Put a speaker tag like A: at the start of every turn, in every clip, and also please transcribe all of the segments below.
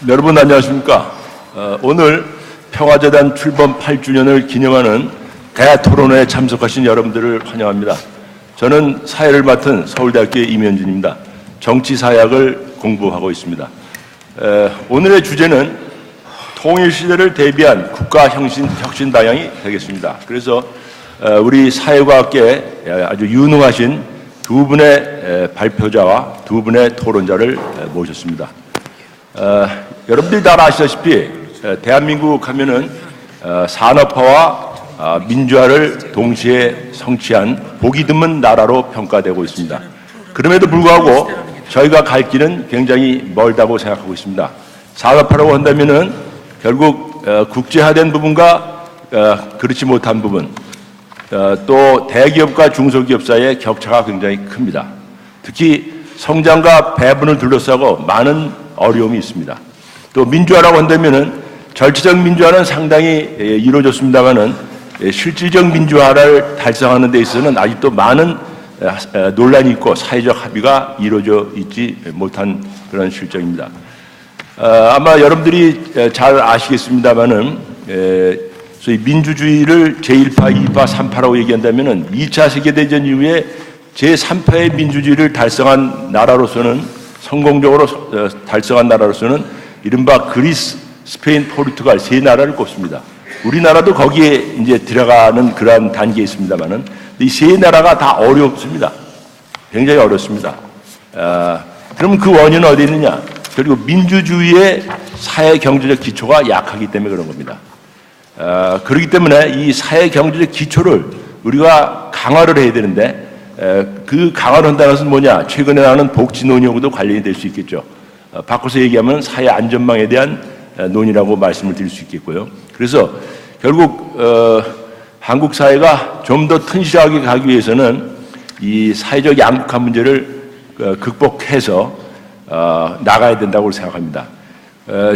A: 여러분 안녕하십니까? 오늘 평화재단 출범 8주년을 기념하는 대토론회에 참석하신 여러분들을 환영합니다. 저는 사회를 맡은 서울대학교의 임현준입니다. 정치사학을 공부하고 있습니다. 오늘의 주제는 통일시대를 대비한 국가혁신 방향이 되겠습니다. 그래서 우리 사회과학계에 아주 유능하신 두 분의 발표자와 두 분의 토론자를 모셨습니다. 여러분들이 다 아시다시피 대한민국 하면은 산업화와 민주화를 동시에 성취한 보기 드문 나라로 평가되고 있습니다. 그럼에도 불구하고 저희가 갈 길은 굉장히 멀다고 생각하고 있습니다. 산업화라고 한다면은 결국 국제화된 부분과 그렇지 못한 부분, 또 대기업과 중소기업 사이의 격차가 굉장히 큽니다. 특히 성장과 배분을 둘러싸고 많은 어려움이 있습니다. 또 민주화라고 한다면은 절차적 민주화는 상당히 이루어졌습니다만은 실질적 민주화를 달성하는 데 있어서는 아직도 많은 논란이 있고 사회적 합의가 이루어져 있지 못한 그런 실정입니다. 아마 여러분들이 잘 아시겠습니다만은 소위 민주주의를 제1파, 2파, 3파라고 얘기한다면은 2차 세계대전 이후에 제3파의 민주주의를 달성한 나라로서는 성공적으로 달성한 나라로서는 이른바 그리스, 스페인, 포르투갈 세 나라를 꼽습니다. 우리나라도 거기에 이제 들어가는 그러한 단계에 있습니다만은 이 세 나라가 다 어렵습니다. 굉장히 어렵습니다. 그럼 그 원인은 어디 있느냐? 결국 민주주의의 사회 경제적 기초가 약하기 때문에 그런 겁니다. 그렇기 때문에 이 사회 경제적 기초를 우리가 강화를 해야 되는데 그 강화를 한다는 것은 뭐냐? 최근에 나오는 복지 논의하고도 관련이 될 수 있겠죠. 바꿔서 얘기하면 사회 안전망에 대한 논의라고 말씀을 드릴 수 있겠고요. 그래서 결국 한국 사회가 좀 더 튼실하게 가기 위해서는 이 사회적 양극화 문제를 극복해서 나가야 된다고 생각합니다.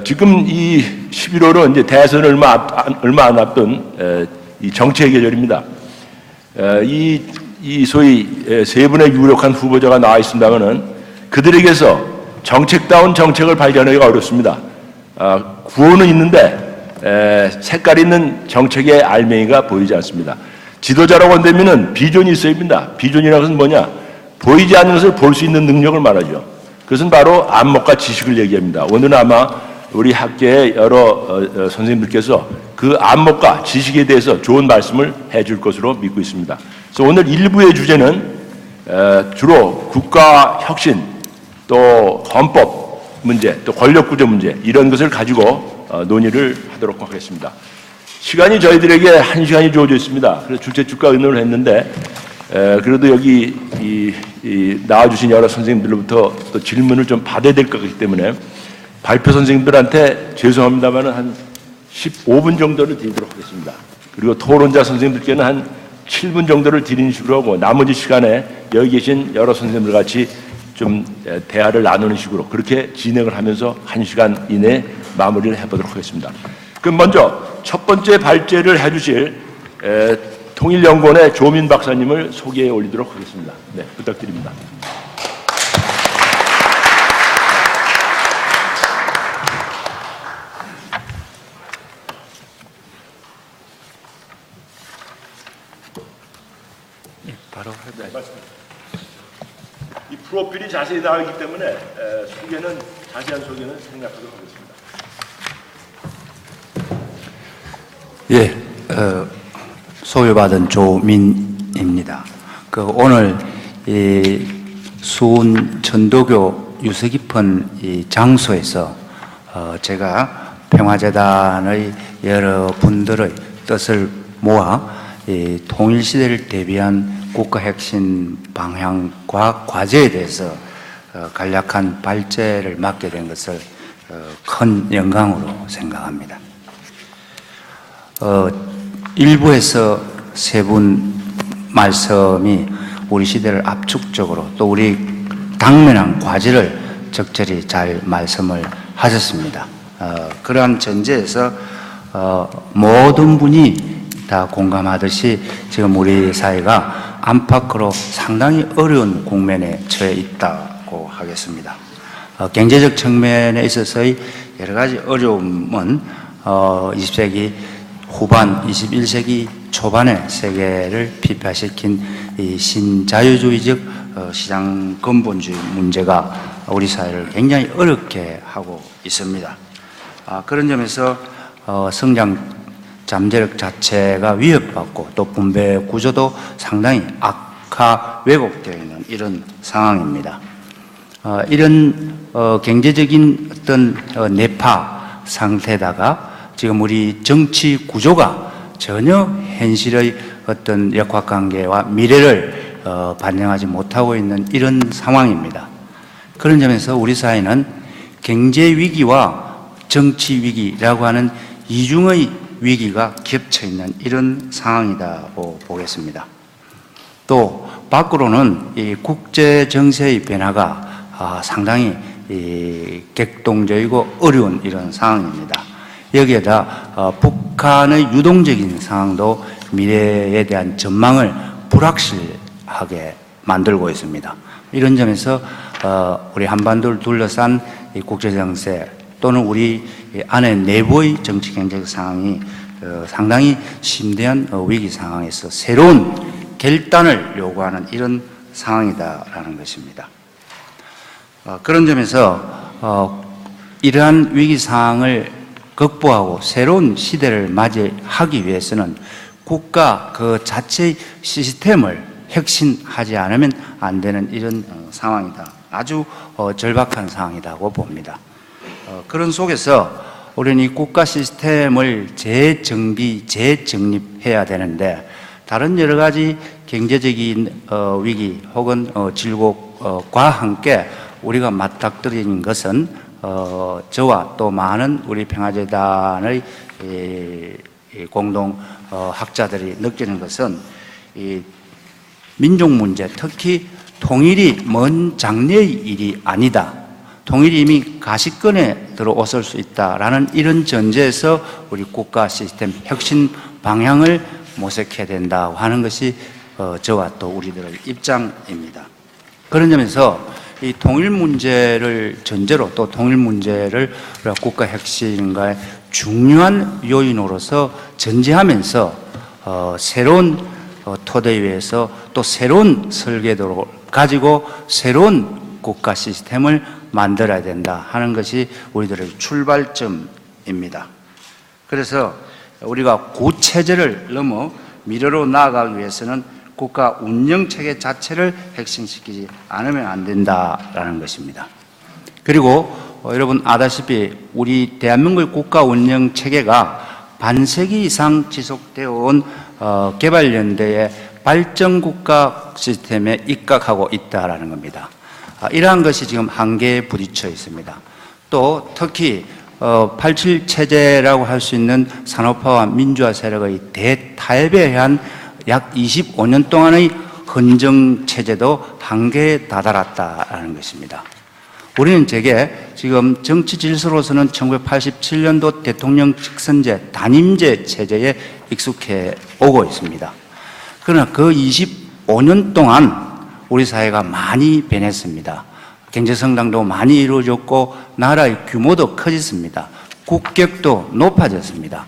A: 지금 이 11월은 이제 대선을 얼마 안 앞둔 이 정치의 계절입니다. 이 소위 세 분의 유력한 후보자가 나와 있습니다만은 그들에게서 정책다운 정책을 발견하기가 어렵습니다. 구호는 있는데 색깔 있는 정책의 알맹이가 보이지 않습니다. 지도자라고 한다면은 비전이 있어야 합니다. 비전이라는 것은 뭐냐? 보이지 않는 것을 볼 수 있는 능력을 말하죠. 그것은 바로 안목과 지식을 얘기합니다. 오늘은 아마 우리 학계의 여러 선생님들께서 그 안목과 지식에 대해서 좋은 말씀을 해줄 것으로 믿고 있습니다. 그래서 오늘 1부의 주제는 주로 국가 혁신, 또 헌법 문제, 또 권력구조 문제 이런 것을 가지고 논의를 하도록 하겠습니다. 시간이 저희들에게 1시간이 주어져 있습니다. 그래서 주최 측과 의논을 했는데 그래도 여기 나와주신 여러 선생님들로부터 또 질문을 좀 받아야 될 것 같기 때문에 발표 선생님들한테 죄송합니다만 한 15분 정도를 드리도록 하겠습니다. 그리고 토론자 선생님들께는 한 7분 정도를 드리는 식으로 하고 나머지 시간에 여기 계신 여러 선생님들 같이 좀 대화를 나누는 식으로 그렇게 진행을 하면서 1시간 이내에 마무리를 해보도록 하겠습니다. 그럼 먼저 첫 번째 발제를 해주실 통일연구원의 조민 박사님을 소개해 올리도록 하겠습니다. 네, 부탁드립니다.
B: 바로
A: 네, 맞습니다. 이 프로필이 자세히 나와 있기 때문에 자세한 소개는 생략하도록 하겠습니다.
B: 예, 소개받은 조민입니다. 오늘 이 수은 전도교 유서 깊은 이 장소에서 제가 평화재단의 여러 분들의 뜻을 모아 이 통일시대를 대비한 국가혁신 방향과 과제에 대해서 간략한 발제를 맡게 된 것을 큰 영광으로 생각합니다. 일부에서 세 분 말씀이 우리 시대를 압축적으로 또 우리 당면한 과제를 적절히 잘 말씀을 하셨습니다. 그러한 전제에서 모든 분이 다 공감하듯이 지금 우리 사회가 안팎으로 상당히 어려운 국면에 처해 있다고 하겠습니다. 경제적 측면에 있어서의 여러 가지 어려움은 20세기 후반, 21세기 초반의 세계를 피폐시킨 이 신자유주의적 시장 근본주의 문제가 우리 사회를 굉장히 어렵게 하고 있습니다. 그런 점에서 성장 잠재력 자체가 위협받고 또 분배 구조도 상당히 악화 왜곡되어 있는 이런 상황입니다. 이런 경제적인 어떤 내파 상태다가 지금 우리 정치 구조가 전혀 현실의 어떤 역학관계와 미래를 반영하지 못하고 있는 이런 상황입니다. 그런 점에서 우리 사회는 경제 위기와 정치 위기라고 하는 이중의 위기가 겹쳐 있는 이런 상황이라고 보겠습니다. 또 밖으로는 이 국제 정세의 변화가 상당히 격동적이고 어려운 이런 상황입니다. 여기에다 북한의 유동적인 상황도 미래에 대한 전망을 불확실하게 만들고 있습니다. 이런 점에서 우리 한반도를 둘러싼 이 국제 정세 또는 우리 안에 내부의 정치 경제적 상황이 상당히 심대한 위기 상황에서 새로운 결단을 요구하는 이런 상황이다라는 것입니다. 그런 점에서 이러한 위기 상황을 극복하고 새로운 시대를 맞이하기 위해서는 국가 그 자체의 시스템을 혁신하지 않으면 안 되는 이런 상황이다. 아주 절박한 상황이라고 봅니다. 그런 속에서 우리는 이 국가 시스템을 재정립해야 되는데 다른 여러 가지 경제적인 위기 혹은 질곡과 함께 우리가 맞닥뜨리는 것은 저와 또 많은 우리 평화재단의 공동 학자들이 느끼는 것은 이 민족 문제, 특히 통일이 먼 장래의 일이 아니다. 통일이 이미 가시권에 들어왔을 수 있다라는 이런 전제에서 우리 국가 시스템 혁신 방향을 모색해야 된다고 하는 것이 저와 또 우리들의 입장입니다. 그런 점에서 이 통일 문제를 전제로 또 통일 문제를 국가 혁신과의 중요한 요인으로서 전제하면서 새로운 토대 위에서 또 새로운 설계도를 가지고 새로운 국가 시스템을 만들어야 된다 하는 것이 우리들의 출발점입니다. 그래서 우리가 구체제를 넘어 미래로 나아가기 위해서는 국가 운영체계 자체를 혁신시키지 않으면 안 된다라는 것입니다. 그리고 여러분 아다시피 우리 대한민국의 국가 운영체계가 반세기 이상 지속되어 온 개발연대의 발전국가 시스템에 입각하고 있다라는 겁니다. 이러한 것이 지금 한계에 부딪혀 있습니다. 또 특히 87 체제라고 할 수 있는 산업화와 민주화 세력의 대타협에 의한 약 25년 동안의 헌정 체제도 한계에 다다랐다는 것입니다. 우리는 지금 정치 질서로서는 1987년도 대통령 직선제, 단임제 체제에 익숙해 오고 있습니다. 그러나 그 25년 동안 우리 사회가 많이 변했습니다. 경제 성장도 많이 이루어졌고 나라의 규모도 커졌습니다. 국격도 높아졌습니다.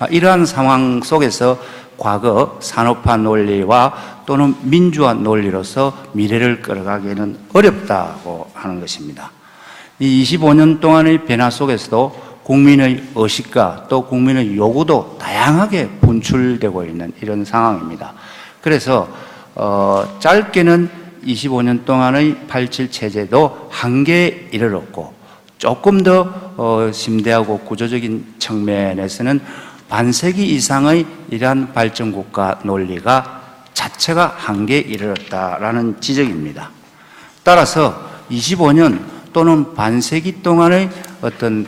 B: 이러한 상황 속에서 과거 산업화 논리와 또는 민주화 논리로서 미래를 끌어가기에는 어렵다고 하는 것입니다. 이 25년 동안의 변화 속에서도 국민의 의식과 또 국민의 요구도 다양하게 분출되고 있는 이런 상황입니다. 그래서 짧게는 25년 동안의 87 체제도 한계에 이르렀고 조금 더 심대하고 구조적인 측면에서는 반세기 이상의 이러한 발전국가 논리가 자체가 한계에 이르렀다라는 지적입니다. 따라서 25년 또는 반세기 동안의 어떤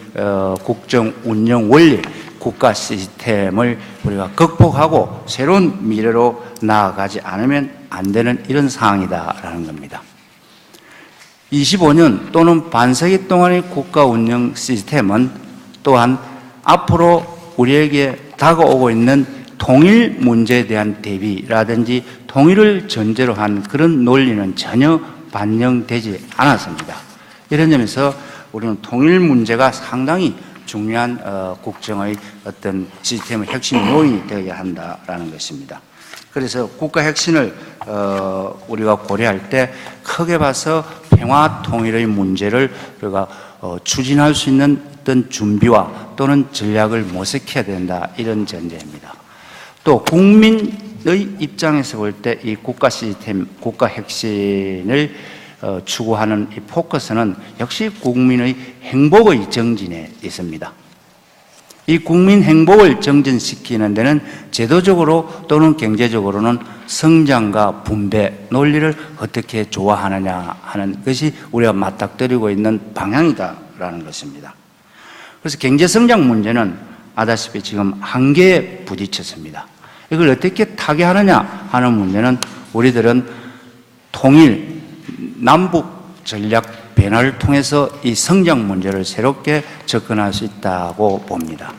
B: 국정 운영 원리, 국가 시스템을 우리가 극복하고 새로운 미래로 나아가지 않으면 안 되는 이런 상황이다라는 겁니다. 25년 또는 반세기 동안의 국가 운영 시스템은 또한 앞으로 우리에게 다가오고 있는 통일 문제에 대한 대비라든지 통일을 전제로 한 그런 논리는 전혀 반영되지 않았습니다. 이런 점에서 우리는 통일 문제가 상당히 중요한 국정의 어떤 시스템의 핵심 요인이 되어야 한다라는 것입니다. 그래서 국가 혁신을 우리가 고려할 때 크게 봐서 평화 통일의 문제를 우리가 추진할 수 있는 어떤 준비와 또는 전략을 모색해야 된다, 이런 전제입니다. 또 국민의 입장에서 볼 때 이 국가 시스템, 국가 혁신을 추구하는 이 포커스는 역시 국민의 행복의 정진에 있습니다. 이 국민 행복을 정진시키는 데는 제도적으로 또는 경제적으로는 성장과 분배 논리를 어떻게 조화하느냐 하는 것이 우리가 맞닥뜨리고 있는 방향이다라는 것입니다. 그래서 경제성장 문제는 아다시피 지금 한계에 부딪혔습니다. 이걸 어떻게 타개하느냐 하는 문제는 우리들은 통일, 남북 전략 변화를 통해서 이 성장 문제를 새롭게 접근할 수 있다고 봅니다.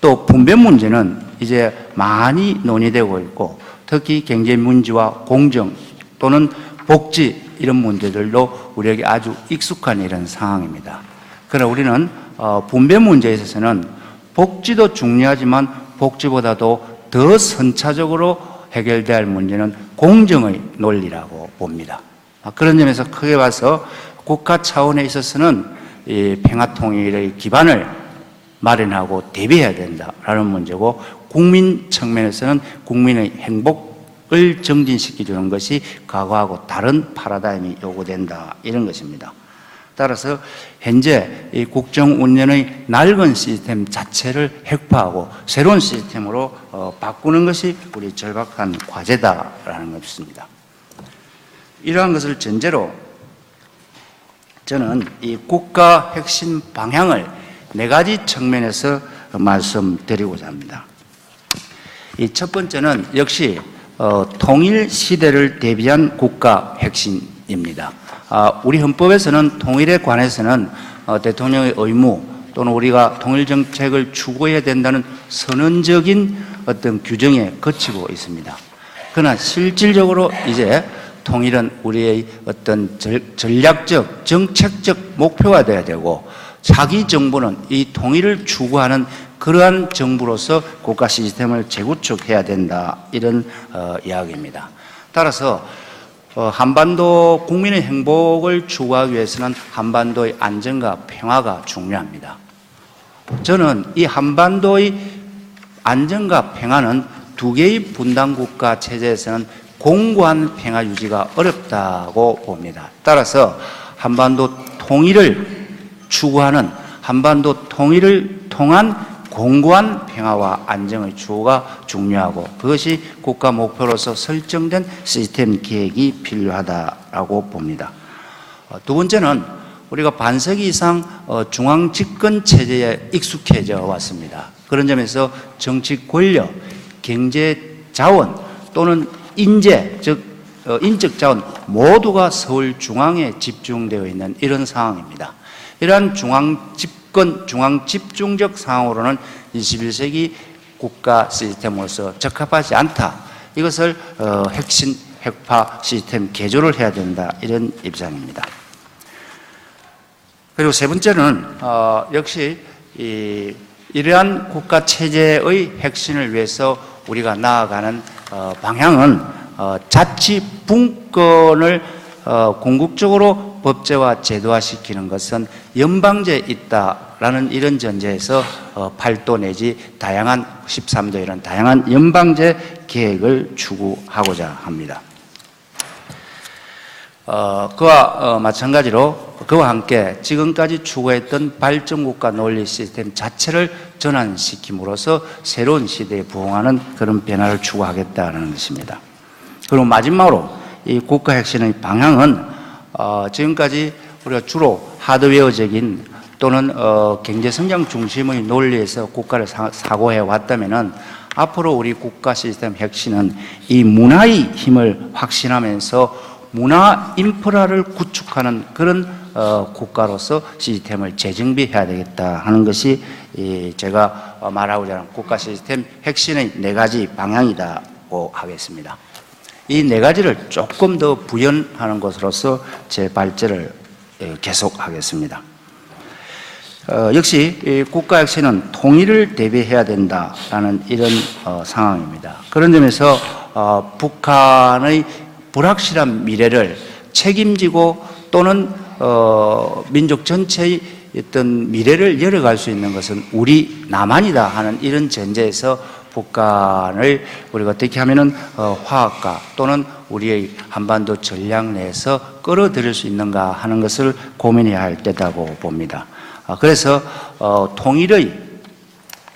B: 또 분배 문제는 이제 많이 논의되고 있고, 특히 경제 문제와 공정 또는 복지 이런 문제들도 우리에게 아주 익숙한 이런 상황입니다. 그러나 우리는 분배 문제에 있어서는 복지도 중요하지만 복지보다도 더 선차적으로 해결돼야 할 문제는 공정의 논리라고 봅니다. 그런 점에서 크게 봐서 국가 차원에 있어서는 이 평화통일의 기반을 마련하고 대비해야 된다라는 문제고, 국민 측면에서는 국민의 행복을 정진시켜주는 것이 과거하고 다른 파라다임이 요구된다, 이런 것입니다. 따라서 현재 이 국정 운영의 낡은 시스템 자체를 획파하고 새로운 시스템으로 바꾸는 것이 우리 절박한 과제다라는 것입니다. 이러한 것을 전제로 저는 이 국가 혁신 방향을 4가지 측면에서 말씀드리고자 합니다. 이 첫 번째는 역시 통일 시대를 대비한 국가 혁신입니다. 우리 헌법에서는 통일에 관해서는 대통령의 의무 또는 우리가 통일 정책을 추구해야 된다는 선언적인 어떤 규정에 거치고 있습니다. 그러나 실질적으로 이제 통일은 우리의 어떤 전략적, 정책적 목표가 되어야 되고, 자기 정부는 이 통일을 추구하는 그러한 정부로서 국가 시스템을 재구축해야 된다, 이런 이야기입니다. 따라서 한반도 국민의 행복을 추구하기 위해서는 한반도의 안정과 평화가 중요합니다. 저는 이 한반도의 안정과 평화는 2개의 분단국가 체제에서는 공고한 평화 유지가 어렵다고 봅니다. 따라서 한반도 통일을 추구하는, 한반도 통일을 통한 공고한 평화와 안정의 추구가 중요하고, 그것이 국가 목표로서 설정된 시스템 계획이 필요하다고 봅니다. 두 번째는 우리가 반세기 이상 중앙 집권 체제에 익숙해져 왔습니다. 그런 점에서 정치 권력, 경제 자원 또는 인재, 즉 인적 자원 모두가 서울 중앙에 집중되어 있는 이런 상황입니다. 이러한 중앙 집권, 중앙 집중적 상황으로는 21세기 국가 시스템으로서 적합하지 않다. 이것을 혁신, 혁파 시스템 개조를 해야 된다, 이런 입장입니다. 그리고 세 번째는 역시 이러한 국가 체제의 혁신을 위해서 우리가 나아가는 방향은 자치 분권을 궁극적으로 법제화 제도화시키는 것은 연방제에 있다라는 이런 전제에서 8도 내지 다양한 13도 이런 다양한 연방제 계획을 추구하고자 합니다. 그와 마찬가지로 그와 함께 지금까지 추구했던 발전국가 논리 시스템 자체를 전환시킴으로써 새로운 시대에 부응하는 그런 변화를 추구하겠다는 것입니다. 그리고 마지막으로 이 국가 혁신의 방향은 지금까지 우리가 주로 하드웨어적인 또는 경제성장 중심의 논리에서 국가를 사고해 왔다면은 앞으로 우리 국가 시스템 혁신은 이 문화의 힘을 확신하면서 문화 인프라를 구축하는 그런 국가로서 시스템을 재정비해야 되겠다 하는 것이 제가 말하고자 하는 국가 시스템 혁신의 4가지 방향이라고 하겠습니다. 이 4가지를 조금 더 부연하는 것으로서 제 발제를 계속하겠습니다. 역시 이 국가혁신은 통일을 대비해야 된다라는 이런 상황입니다. 그런 점에서 북한의 불확실한 미래를 책임지고 또는 민족 전체의 어떤 미래를 열어갈 수 있는 것은 우리 남한이다 하는 이런 전제에서 북한을 우리가 어떻게 하면은 화합과 또는 우리의 한반도 전략 내에서 끌어들일 수 있는가 하는 것을 고민해야 할 때다고 봅니다. 그래서 통일의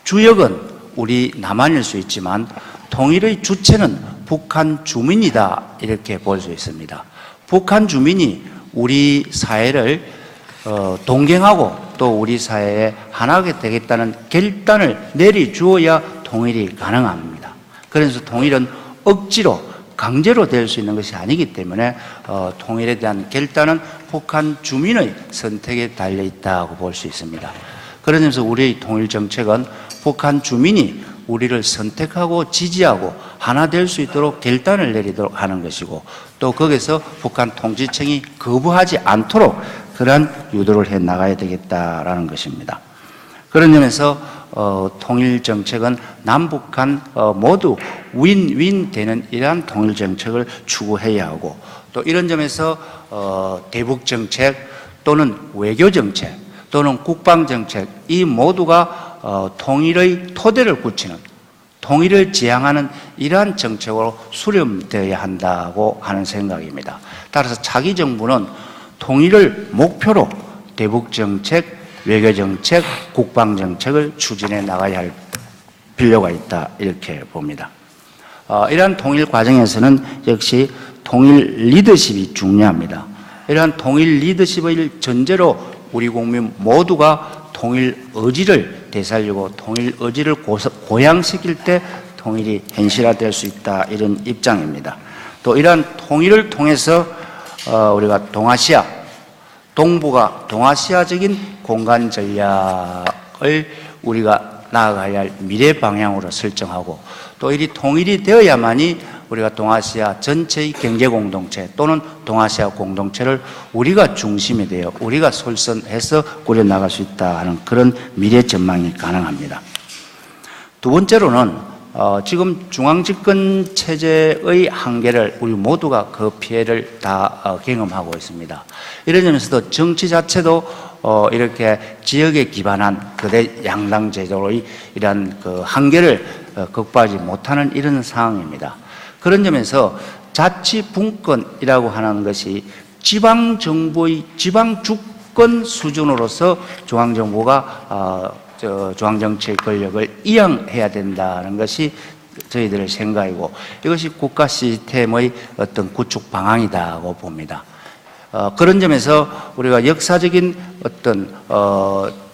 B: 주역은 우리 남한일 수 있지만 통일의 주체는 북한 주민이다 이렇게 볼 수 있습니다. 북한 주민이 우리 사회를 동경하고 또 우리 사회에 하나가 되겠다는 결단을 내려주어야 통일이 가능합니다. 그래서 통일은 억지로 강제로 될 수 있는 것이 아니기 때문에 통일에 대한 결단은 북한 주민의 선택에 달려 있다고 볼 수 있습니다. 그런 점에서 우리의 통일 정책은 북한 주민이 우리를 선택하고 지지하고 하나 될 수 있도록 결단을 내리도록 하는 것이고 또 거기서 북한 통치청이 거부하지 않도록 그러한 유도를 해 나가야 되겠다라는 것입니다. 그런 점에서 통일 정책은 남북한 모두 윈윈 되는 이러한 통일 정책을 추구해야 하고 또 이런 점에서 대북 정책 또는 외교 정책 또는 국방 정책 이 모두가 통일의 토대를 굳히는 통일을 지향하는 이러한 정책으로 수렴되어야 한다고 하는 생각입니다. 따라서 차기 정부는 통일을 목표로 대북 정책, 외교 정책, 국방 정책을 추진해 나가야 할 필요가 있다 이렇게 봅니다. 이러한 통일 과정에서는 역시 통일 리더십이 중요합니다. 이러한 통일 리더십을 전제로 우리 국민 모두가 통일 의지를 되살리고 통일 의지를 고양시킬 때 통일이 현실화될 수 있다 이런 입장입니다. 또 이러한 통일을 통해서 우리가 동아시아, 동북아, 동아시아적인 공간 전략을 우리가 나아가야 할 미래 방향으로 설정하고 또 이 통일이 되어야만이 우리가 동아시아 전체의 경제 공동체 또는 동아시아 공동체를 우리가 중심이 되어 우리가 솔선해서 꾸려나갈 수 있다 하는 그런 미래 전망이 가능합니다. 두 번째로는 지금 중앙집권 체제의 한계를 우리 모두가 그 피해를 다 경험하고 있습니다. 이런 점에서도 정치 자체도 이렇게 지역에 기반한 거대 양당 제도의 이러한 그 한계를 극복하지 못하는 이런 상황입니다. 그런 점에서 자치분권이라고 하는 것이 지방정부의 지방주권 수준으로서 중앙정부가 중앙정치의 권력을 이양해야 된다는 것이 저희들의 생각이고 이것이 국가 시스템의 어떤 구축 방향이라고 봅니다. 그런 점에서 우리가 역사적인 어떤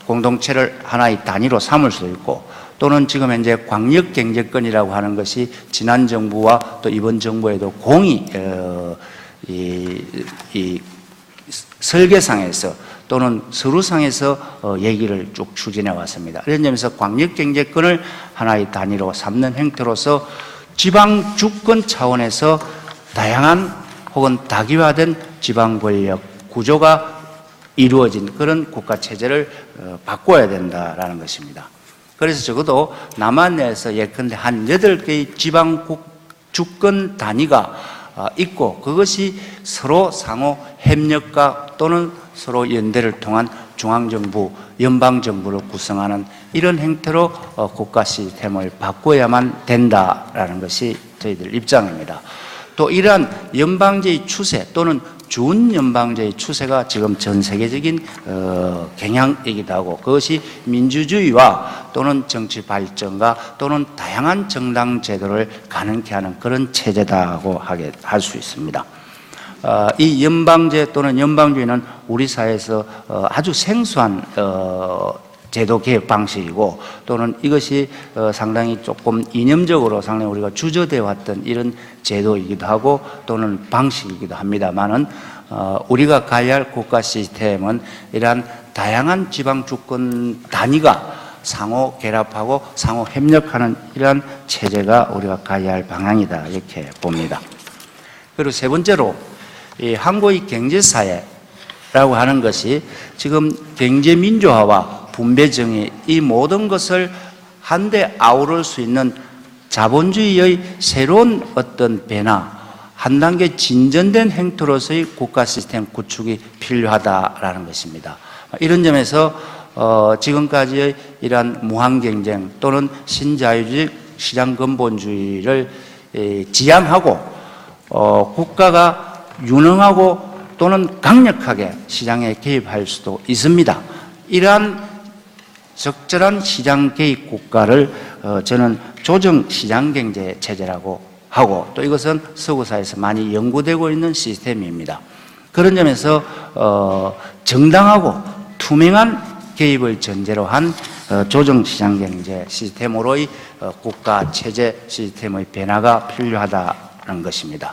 B: 공동체를 하나의 단위로 삼을 수도 있고 또는 지금 현재 광역경제권이라고 하는 것이 지난 정부와 또 이번 정부에도 공히 이 설계상에서 또는 서류상에서 얘기를 쭉 추진해 왔습니다. 이런 점에서 광역경제권을 하나의 단위로 삼는 형태로서 지방주권 차원에서 다양한 혹은 다기화된 지방권력 구조가 이루어진 그런 국가체제를 바꿔야 된다라는 것입니다. 그래서 적어도 남한 내에서 예컨대 한 8개의 지방주권 단위가 있고 그것이 서로 상호 협력과 또는 서로 연대를 통한 중앙정부, 연방정부를 구성하는 이런 형태로 국가 시스템을 바꿔야만 된다라는 것이 저희들 입장입니다. 또 이러한 연방제의 추세 또는 준연방제의 추세가 지금 전 세계적인 경향이기도 하고 그것이 민주주의와 또는 정치 발전과 또는 다양한 정당 제도를 가능케 하는 그런 체제다고 할 수 있습니다. 이 연방제 또는 연방주의는 우리 사회에서 아주 생소한 제도 개혁 방식이고 또는 이것이 상당히 조금 이념적으로 상당히 우리가 주저되어 왔던 이런 제도이기도 하고 또는 방식이기도 합니다만은 우리가 가야 할 국가 시스템은 이러한 다양한 지방 주권 단위가 상호 결합하고 상호 협력하는 이러한 체제가 우리가 가야 할 방향이다 이렇게 봅니다. 그리고 세 번째로 이 한국의 경제사회라고 하는 것이 지금 경제민주화와 분배 정의 이 모든 것을 한데 아우를 수 있는 자본주의의 새로운 어떤 변화, 한 단계 진전된 행태로서의 국가 시스템 구축이 필요하다라는 것입니다. 이런 점에서 지금까지의 이러한 무한경쟁 또는 신자유주의 시장 근본주의를 지향하고 국가가 유능하고 또는 강력하게 시장에 개입할 수도 있습니다. 이러한 적절한 시장 개입 국가를 저는 조정 시장 경제 체제라고 하고, 또 이것은 서구사에서 많이 연구되고 있는 시스템입니다. 그런 점에서 정당하고 투명한 개입을 전제로 한 조정 시장 경제 시스템으로의 국가 체제 시스템의 변화가 필요하다는 것입니다.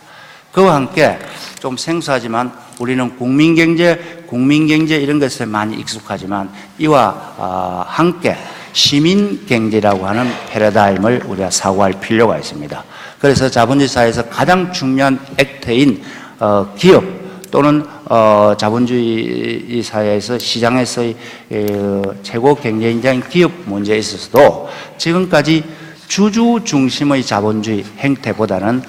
B: 그와 함께 좀 생소하지만 우리는 국민경제 이런 것에 많이 익숙하지만 이와 함께 시민경제라고 하는 패러다임을 우리가 사고할 필요가 있습니다. 그래서 자본주의 사회에서 가장 중요한 액터인 기업 또는 자본주의 사회에서 시장에서의 최고 경쟁자인 기업 문제에 있어서도 지금까지 주주 중심의 자본주의 행태보다는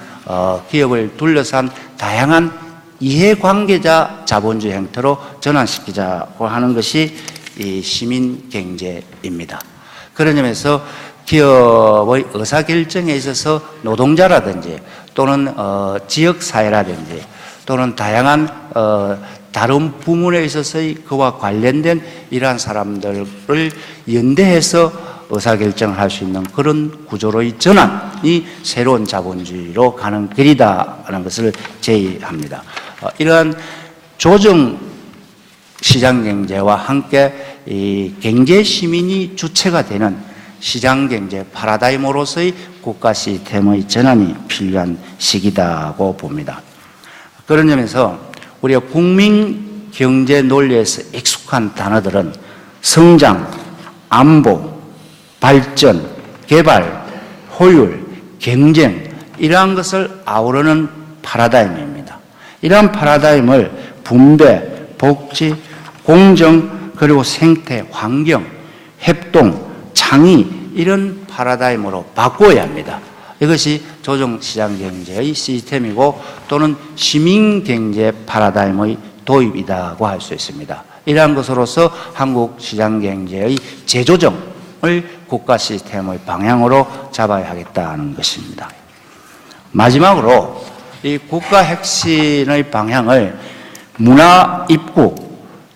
B: 기업을 둘러싼 다양한 이해관계자 자본주의 행태로 전환시키자고 하는 것이 이 시민경제입니다. 그런 점에서 기업의 의사결정에 있어서 노동자라든지 또는 지역사회라든지 또는 다양한 다른 부문에 있어서의 그와 관련된 이러한 사람들을 연대해서 의사결정을 할 수 있는 그런 구조로의 전환이 새로운 자본주의로 가는 길이다라는 것을 제의합니다. 이러한 조정 시장경제와 함께 이 경제시민이 주체가 되는 시장경제 파라다임으로서의 국가 시스템의 전환이 필요한 시기다고 봅니다. 그런 점에서 우리가 국민경제 논리에서 익숙한 단어들은 성장, 안보, 발전, 개발, 효율, 경쟁 이러한 것을 아우르는 파라다임입니다. 이러한 파라다임을 분배, 복지, 공정, 그리고 생태, 환경, 협동, 창의 이런 파라다임으로 바꿔야 합니다. 이것이 조정시장경제의 시스템이고 또는 시민경제 파라다임의 도입이라고 할 수 있습니다. 이러한 것으로서 한국 시장경제의 재조정을 국가 시스템의 방향으로 잡아야 하겠다는 것입니다. 마지막으로 이 국가 혁신의 방향을 문화 입국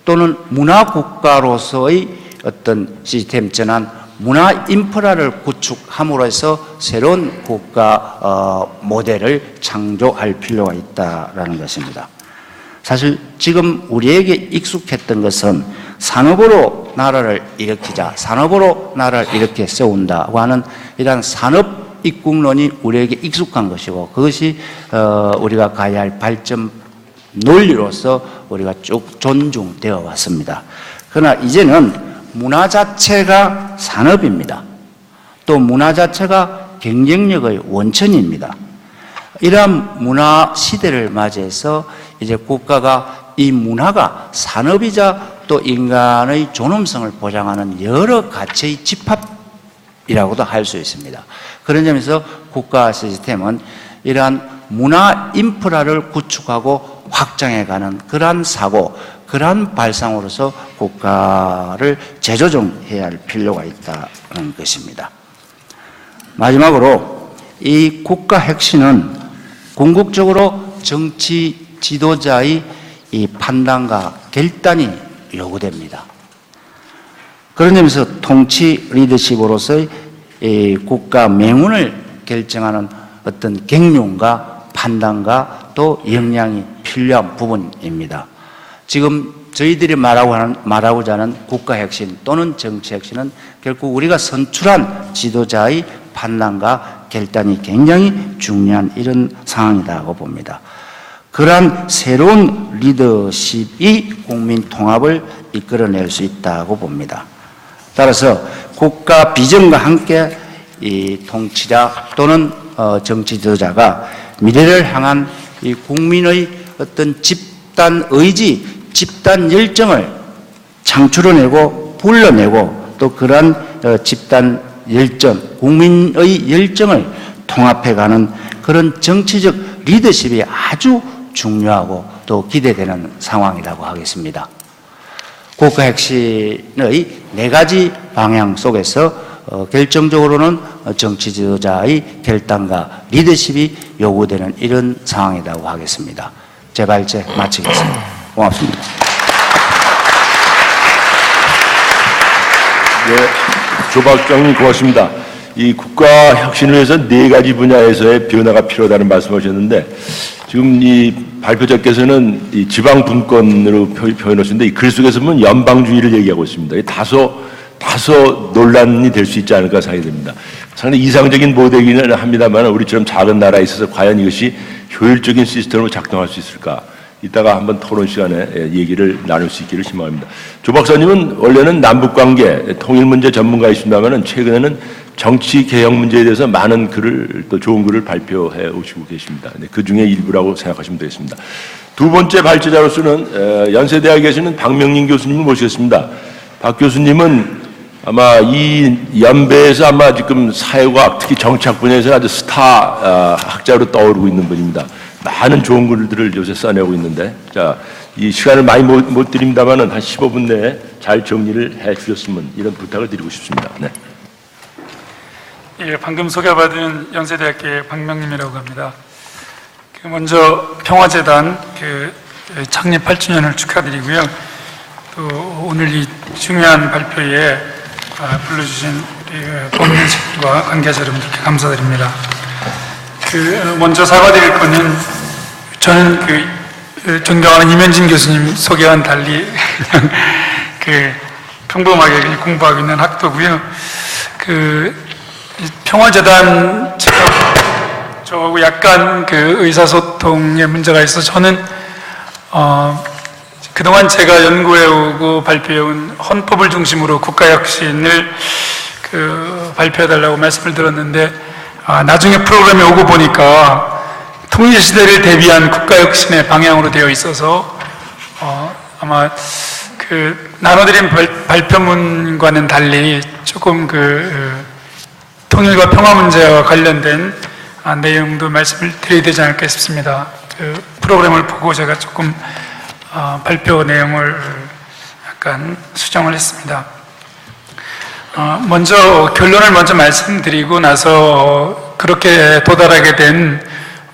B: 또는 문화 국가로서의 어떤 시스템 전환, 문화 인프라를 구축함으로 해서 새로운 국가 모델을 창조할 필요가 있다라는 것입니다. 사실 지금 우리에게 익숙했던 것은 산업으로 나라를 일으키자, 산업으로 나라를 이렇게 세운다고 하는 이러한 산업 입국론이 우리에게 익숙한 것이고 그것이 우리가 가야 할 발전 논리로서 우리가 쭉 존중되어 왔습니다. 그러나 이제는 문화 자체가 산업입니다. 또 문화 자체가 경쟁력의 원천입니다. 이러한 문화 시대를 맞이해서 이제 국가가 이 문화가 산업이자 또 인간의 존엄성을 보장하는 여러 가치의 집합이라고도 할 수 있습니다. 그런 점에서 국가 시스템은 이러한 문화 인프라를 구축하고 확장해가는 그러한 사고, 그러한 발상으로서 국가를 재조정해야 할 필요가 있다는 것입니다. 마지막으로 이 국가 혁신은 궁극적으로 정치 지도자의 이 판단과 결단이 요구됩니다. 그런 점에서 통치 리더십으로서의 이 국가 명운을 결정하는 어떤 경륜과 판단과 또 역량이 필요한 부분입니다. 지금 저희들이 말하고자 하는 국가혁신 또는 정치혁신은 결국 우리가 선출한 지도자의 판단과 결단이 굉장히 중요한 이런 상황이라고 봅니다. 그러한 새로운 리더십이 국민 통합을 이끌어낼 수 있다고 봅니다. 따라서 국가 비전과 함께 이 통치자 또는 정치 지도자가 미래를 향한 이 국민의 어떤 집단 의지, 집단 열정을 창출해내고 불러내고 또 그러한 집단 열정, 국민의 열정을 통합해가는 그런 정치적 리더십이 아주 중요하고 또 기대되는 상황이라고 하겠습니다. 국가 혁신의 4가지 방향 속에서 결정적으로는 정치 지도자의 결단과 리더십이 요구되는 이런 상황이라고 하겠습니다. 제 발제 마치겠습니다. 고맙습니다.
A: 네, 조 박장님 고맙습니다. 이 국가 혁신을 위해서 4가지 분야에서의 변화가 필요하다는 말씀하셨는데 지금 이 발표자께서는 이 지방 분권으로 표현하셨는데 이 글 속에서 보면 연방주의를 얘기하고 있습니다. 다소 논란이 될 수 있지 않을까 생각이 듭니다. 상당히 이상적인 모델이기는 합니다만 우리처럼 작은 나라에 있어서 과연 이것이 효율적인 시스템으로 작동할 수 있을까? 이따가 한번 토론 시간에 얘기를 나눌 수 있기를 희망합니다. 조 박사님은 원래는 남북관계, 통일 문제 전문가이십니다만 최근에는 정치 개혁 문제에 대해서 많은 글을 또 좋은 글을 발표해 오시고 계십니다. 그 중에 일부라고 생각하시면 되겠습니다. 두 번째 발제자로서는 연세대학에 계시는 박명린 교수님을 모시겠습니다. 박 교수님은 아마 이 연배에서 아마 지금 사회과학 특히 정치학 분야에서 아주 스타 학자로 떠오르고 있는 분입니다. 많은 좋은 글들을 요새 써내고 있는데, 자, 이 시간을 많이 못 드립니다만은 한 15분 내에 잘 정리를 해 주셨으면 이런 부탁을 드리고 싶습니다. 네.
C: 예, 방금 소개받은 연세대학교의 박명림이라고 합니다. 먼저 평화재단 창립 8주년을 축하드리고요. 또 오늘 이 중요한 발표에 불러주신 우리 법무진과 관계자 여러분들께 감사드립니다. 먼저 사과드릴 거는 저는 존경하는 이면진 교수님 소개와는 달리 그냥 평범하게 그냥 공부하고 있는 학도고요. 평화재단 저하고 약간 의사소통에 문제가 있어서 저는 그동안 제가 연구해오고 발표해온 헌법을 중심으로 국가혁신을 발표해달라고 말씀을 드렸는데 나중에 프로그램에 오고 보니까 통일시대를 대비한 국가혁신의 방향으로 되어 있어서 아마 나눠드린 발표문과는 달리 조금 통일과 평화 문제와 관련된 내용도 말씀을 드려야 되지 않을까 싶습니다. 프로그램을 보고 제가 조금 발표 내용을 약간 수정을 했습니다. 먼저 결론을 먼저 말씀드리고 나서 그렇게 도달하게 된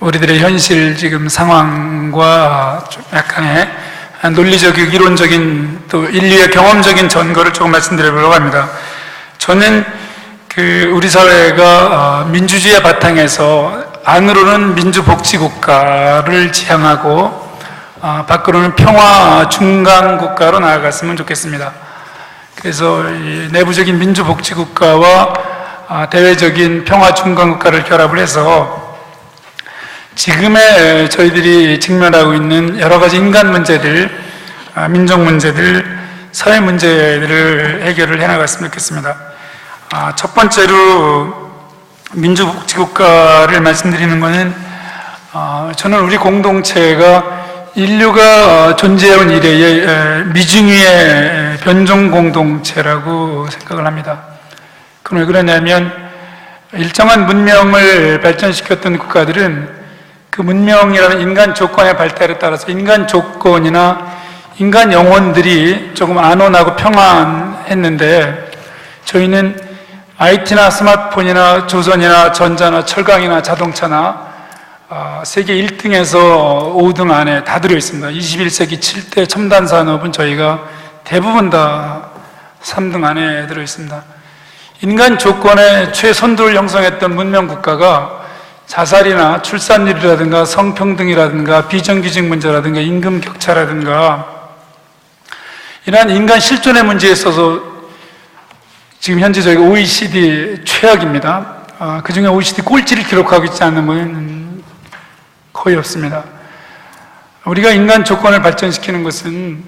C: 우리들의 현실 지금 상황과 좀 약간의 논리적이고 이론적인 또 인류의 경험적인 전거를 조금 말씀드려보려고 합니다. 저는 우리 사회가 민주주의의 바탕에서 안으로는 민주복지국가를 지향하고 밖으로는 평화 중간국가로 나아갔으면 좋겠습니다. 그래서 이 내부적인 민주복지국가와 대외적인 평화 중간국가를 결합을 해서 지금의 저희들이 직면하고 있는 여러 가지 인간 문제들, 민족 문제들, 사회 문제들을 해결을 해나갔으면 좋겠습니다. 첫 번째로 민주복지국가를 말씀드리는 것은 저는 우리 공동체가 인류가 존재해온 이래의 미중위의 변종 공동체라고 생각을 합니다. 그건 왜 그러냐면 일정한 문명을 발전시켰던 국가들은 그 문명이라는 인간 조건의 발달에 따라서 인간 조건이나 인간 영혼들이 조금 안온하고 평안했는데 저희는 IT나 스마트폰이나 조선이나 전자나 철강이나 자동차나 세계 1등에서 5등 안에 다 들어 있습니다. 21세기 7대 첨단 산업은 저희가 대부분 다 3등 안에 들어 있습니다. 인간 조건의 최선두를 형성했던 문명 국가가 자살이나 출산율이라든가 성평등이라든가 비정규직 문제라든가 임금 격차라든가 이러한 인간 실존의 문제에 있어서 지금 현재 저희가 OECD 최악입니다. 그 중에 OECD 꼴찌를 기록하고 있지 않는 것은 거의 없습니다. 우리가 인간 조건을 발전시키는 것은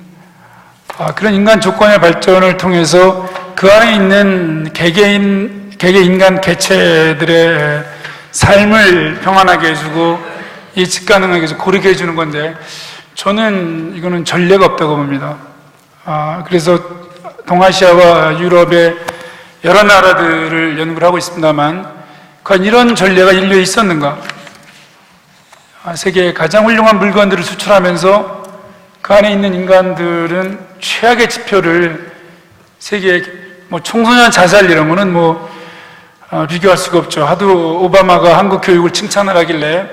C: 그런 인간 조건의 발전을 통해서 그 안에 있는 개개 인간 개체들의 삶을 평안하게 해주고 예측 가능하게 해서 고르게 해주는 건데 저는 이거는 전례가 없다고 봅니다. 그래서 동아시아와 유럽의 여러 나라들을 연구를 하고 있습니다만, 과연 이런 전례가 인류에 있었는가? 세계의 가장 훌륭한 물건들을 수출하면서 그 안에 있는 인간들은 최악의 지표를 세계 청소년 자살 이런 거는 비교할 수가 없죠. 하도 오바마가 한국 교육을 칭찬을 하길래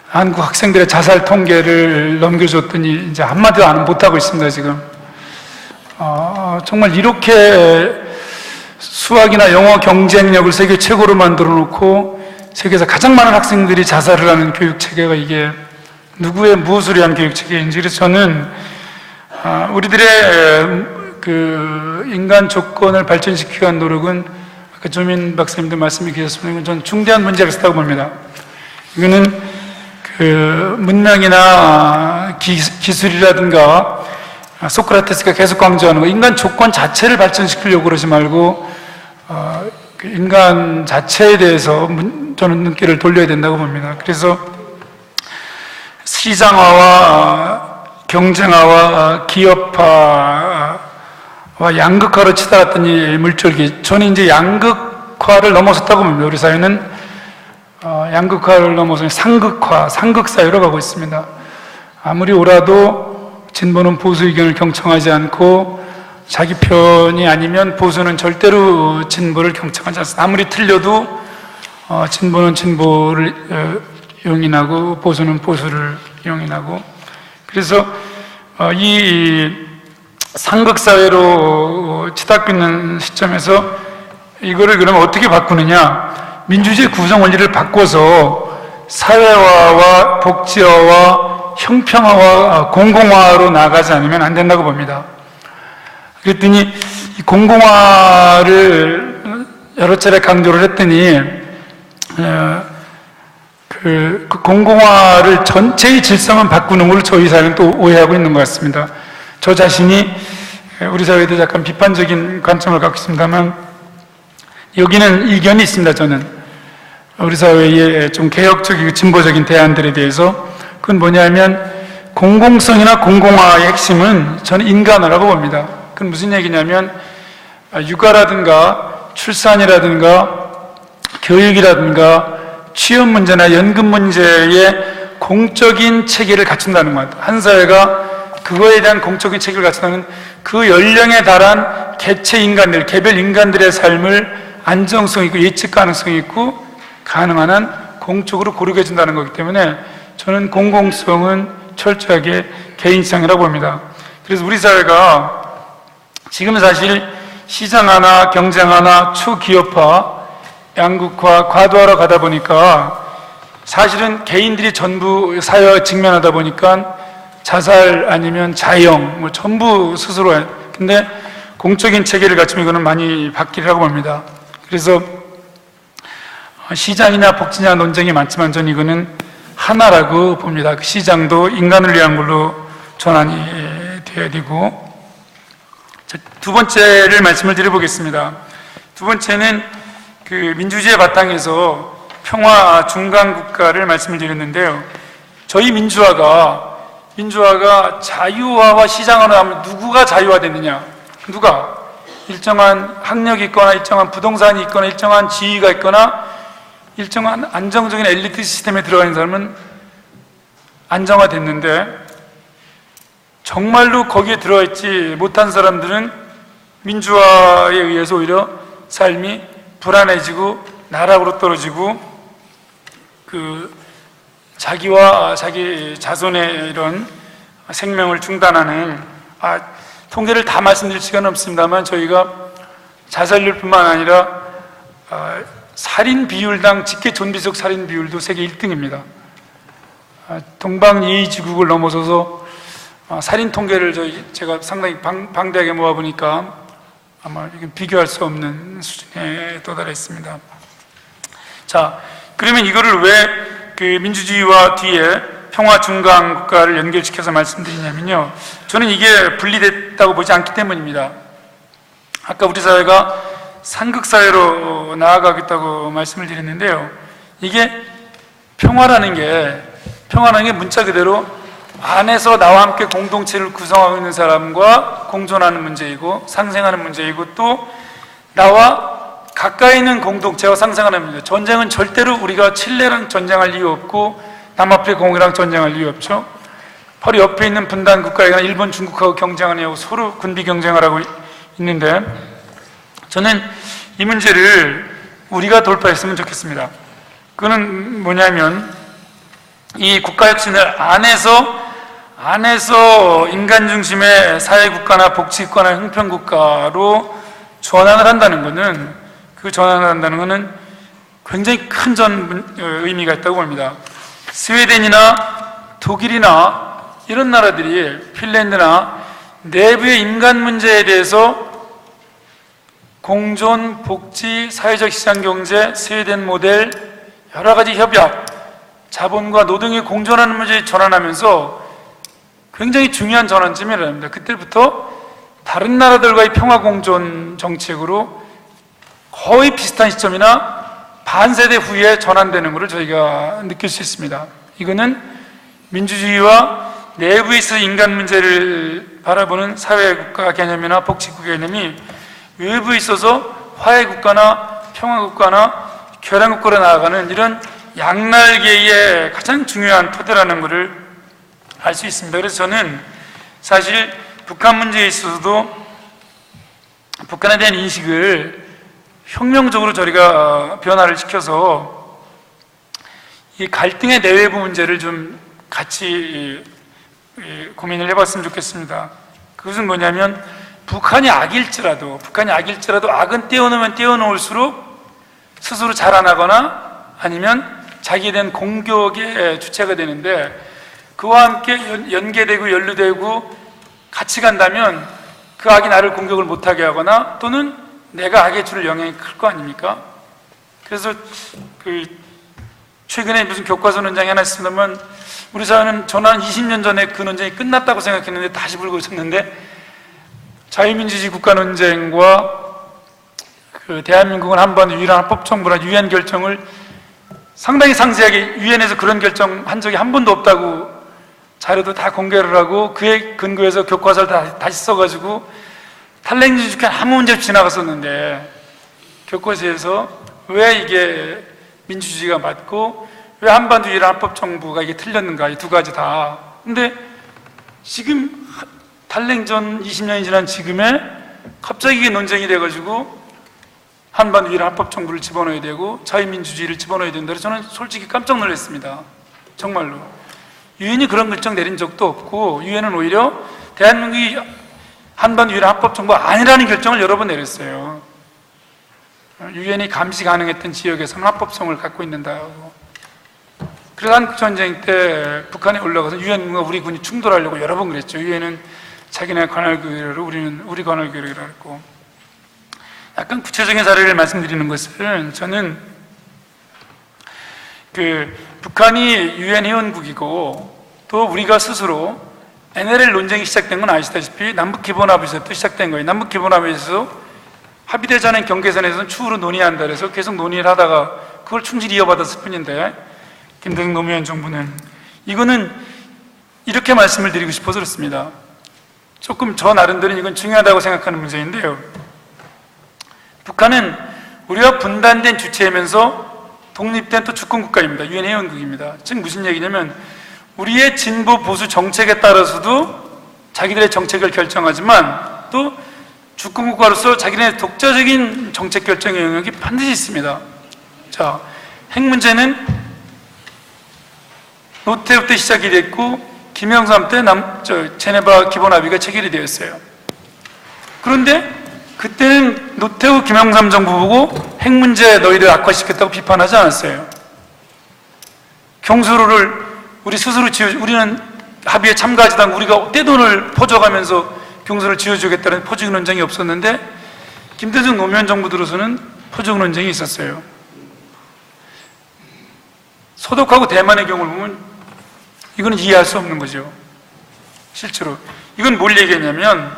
C: 한국 학생들의 자살 통계를 넘겨줬더니 이제 한마디도 못하고 있습니다, 지금. 정말 이렇게 수학이나 영어 경쟁력을 세계 최고로 만들어 놓고 세계에서 가장 많은 학생들이 자살을 하는 교육 체계가 이게 누구의 무엇을 위한 교육 체계인지, 그래서 저는 우리들의 그 인간 조건을 발전시키기 위한 노력은 아까 조민 박사님도 말씀해 주셨습니다. 이건 저는 중대한 문제가 있다고 봅니다. 이거는 그 문명이나 기술이라든가 소크라테스가 계속 강조하는 거, 인간 조건 자체를 발전시키려고 그러지 말고 그 인간 자체에 대해서 저는 눈길을 돌려야 된다고 봅니다. 그래서 시장화와 경쟁화와 기업화와 양극화로 치달았던 이 물줄기, 저는 이제 양극화를 넘어섰다고 봅니다. 우리 사회는 양극화를 넘어서 상극화, 상극사회로 가고 있습니다. 아무리 옳아도 진보는 보수 의견을 경청하지 않고 자기 편이 아니면 보수는 절대로 진보를 경청하지 않습니다. 아무리 틀려도 진보는 진보를 용인하고 보수는 보수를 용인하고, 그래서 이 상극사회로 치닫고 시점에서 이거를 그러면 어떻게 바꾸느냐? 민주주의 구성 원리를 바꿔서 사회화와 복지화와 형평화와 공공화로 나아가지 않으면 안 된다고 봅니다. 그랬더니 이 공공화를 여러 차례 강조를 했더니 그 공공화를 전체의 질서만 바꾸는 걸 저희 사회는 또 오해하고 있는 것 같습니다. 저 자신이 우리 사회에 대해 약간 비판적인 관점을 갖고 있습니다만, 여기는 이견이 있습니다. 저는 우리 사회의 좀 개혁적이고 진보적인 대안들에 대해서, 그건 뭐냐면 공공성이나 공공화의 핵심은 저는 인간화라고 봅니다. 그건 무슨 얘기냐면 육아라든가 출산이라든가 교육이라든가 취업 문제나 연금 문제에 공적인 체계를 갖춘다는 것. 한 사회가 그거에 대한 공적인 체계를 갖춘다는, 그 연령에 달한 개체 인간들, 개별 인간들의 삶을 안정성 있고 예측 가능성 있고 가능한 한 공적으로 고르게 해준다는 거기 때문에 저는 공공성은 철저하게 개인성이라고 봅니다. 그래서 우리 사회가 지금 사실 시장화나 경쟁화나 초기업화, 양극화, 과도화로 가다 보니까 사실은 개인들이 전부 사회와 직면하다 보니까 자살 아니면 자영 전부 스스로 해. 근데 공적인 체계를 갖추면 이거는 많이 바뀌리라고 봅니다. 그래서 시장이냐 복지냐 논쟁이 많지만 저는 이거는 하나라고 봅니다. 그 시장도 인간을 위한 걸로 전환이 되어야 되고, 두 번째를 말씀을 드려보겠습니다. 두 번째는 그 민주주의의 바탕에서 평화 중간 국가를 말씀을 드렸는데요. 저희 민주화가 자유화와 시장화로 하면 누구가 자유화됐느냐? 누가? 일정한 학력이 있거나 일정한 부동산이 있거나 일정한 지위가 있거나 일정한 안정적인 엘리트 시스템에 들어가 있는 사람은 안정화됐는데, 정말로 거기에 들어가 있지 못한 사람들은 민주화에 의해서 오히려 삶이 불안해지고 나락으로 떨어지고 그 자기와 자기 자손의 이런 생명을 중단하는, 통계를 다 말씀드릴 시간은 없습니다만 저희가 자살률뿐만 아니라 살인 비율당 직계 존비속 살인 비율도 세계 1등입니다. 동방예의지국을 넘어서서 살인 통계를 제가 상당히 방대하게 모아보니까 아마 비교할 수 없는 수준에 도달했습니다. 자, 그러면 이거를 왜 그 민주주의와 뒤에 평화 중간 국가를 연결시켜서 말씀드리냐면요, 저는 이게 분리됐다고 보지 않기 때문입니다. 아까 우리 사회가 상극사회로 나아가겠다고 말씀을 드렸는데요, 이게 평화라는 게 문자 그대로 안에서 나와 함께 공동체를 구성하고 있는 사람과 공존하는 문제이고 상생하는 문제이고, 또 나와 가까이 있는 공동체와 상생하는 문제. 전쟁은 절대로 우리가 칠레랑 전쟁할 이유 없고 남아프리카 공이랑 전쟁할 이유 없죠. 바로 옆에 있는 분단 국가이나 일본, 중국하고 경쟁하는 하고 서로 군비 경쟁을 하고 있는데, 저는 이 문제를 우리가 돌파했으면 좋겠습니다. 그거는 뭐냐면, 이 국가혁신을 안에서 인간 중심의 사회국가나 복지국가나 형편국가로 전환을 한다는 것은, 그 전환을 한다는 것은 굉장히 큰 의미가 있다고 봅니다. 스웨덴이나 독일이나 이런 나라들이, 핀란드나 내부의 인간 문제에 대해서 공존, 복지, 사회적 시장경제, 스웨덴 모델, 여러 가지 협약, 자본과 노동이 공존하는 문제에 전환하면서 굉장히 중요한 전환점이라고 합니다. 그때부터 다른 나라들과의 평화공존 정책으로 거의 비슷한 시점이나 반세대 후에 전환되는 것을 저희가 느낄 수 있습니다. 이거는 민주주의와 내부에 있어 인간 문제를 바라보는 사회국가 개념이나 복지국가 개념이 외부에 있어서 화해국가나 평화국가나 교량국가로 나아가는 이런 양날개의 가장 중요한 토대라는 것을 알 수 있습니다. 그래서 저는 사실 북한 문제에 있어서도 북한에 대한 인식을 혁명적으로 저희가 변화를 시켜서 이 갈등의 내외부 문제를 좀 같이 고민을 해봤으면 좋겠습니다. 그것은 뭐냐면, 북한이 악일지라도 악은 떼어놓으면 떼어놓을수록 스스로 자라나거나 아니면 자기에 대한 공격의 주체가 되는데, 그와 함께 연계되고 연루되고 같이 간다면 그 악이 나를 공격을 못하게 하거나 또는 내가 악에 줄을 영향이 클 거 아닙니까? 그래서 최근에 무슨 교과서 논쟁이 하나 있으면, 우리 사회는 저는 한 20년 전에 그 논쟁이 끝났다고 생각했는데 다시 불고 있었는데, 자유민주주의 국가 논쟁과 그 대한민국은 한번 유일한 합법정부라 유엔 결정을 상당히 상세하게, 유엔에서 그런 결정 한 적이 한 번도 없다고 자료도 다 공개를 하고 그에 근거해서 교과서를 다시 써가지고 탈레인지 주権아무 문제 없이 지나갔었는데, 교과서에서 왜 이게 민주주의가 맞고 왜 한반도 유일한 합법정부가 이게 틀렸는가, 이 두 가지 다. 근데 지금 탈냉전 20년이 지난 지금에 갑자기 이게 논쟁이 돼가지고 한반도 유일한 합법정부를 집어넣어야 되고 자유민주주의를 집어넣어야 된다. 그래서 저는 솔직히 깜짝 놀랐습니다. 정말로. 유엔이 그런 결정 내린 적도 없고, 유엔은 오히려 대한민국이 한반도 유일한 합법정부가 아니라는 결정을 여러 번 내렸어요. 유엔이 감시 가능했던 지역에서는 합법성을 갖고 있는다고. 그래서 한국전쟁 때 북한에 올라가서 유엔과 우리 군이 충돌하려고 여러 번 그랬죠. 유엔은 자기네 관할교회로 우리 관할교회라고 했고. 약간 구체적인 사례를 말씀드리는 것은, 저는 북한이 유엔 회원국이고 또 우리가 스스로 NLL 논쟁이 시작된 건 아시다시피 남북기본합의서부터 시작된 거예요. 남북기본합의서 합의되지 않은 경계선에서는 추후로 논의한다 그래서 계속 논의를 하다가 그걸 충실히 이어받았을 뿐인데, 김대중 노무현 정부는 이거는 이렇게 말씀을 드리고 싶어서 그렇습니다. 조금 저 나름대로 이건 중요하다고 생각하는 문제인데요, 북한은 우리와 분단된 주체이면서 독립된 또 주권국가입니다. 유엔 회원국입니다. 즉 무슨 얘기냐면, 우리의 진보 보수 정책에 따라서도 자기들의 정책을 결정하지만 또 주권국가로서 자기네 독자적인 정책 결정의 영역이 반드시 있습니다. 자, 핵 문제는 노태우 때 시작이 됐고 김영삼 때 제네바 기본합의가 체결이 되었어요. 그런데 그때는 노태우 김영삼 정부 보고 핵 문제 너희들 악화시켰다고 비판하지 않았어요. 경수로를 우리 스스로 우리는 합의에 참가하지도 않고 우리가 떼돈을 퍼줘가면서 경수를 지어주겠다는 포주기 논쟁이 없었는데, 김대중 노무현 정부 들어서는 포주기 논쟁이 있었어요. 소독하고 대만의 경우를 보면 이거는 이해할 수 없는 거죠. 실제로 이건 뭘 얘기했냐면,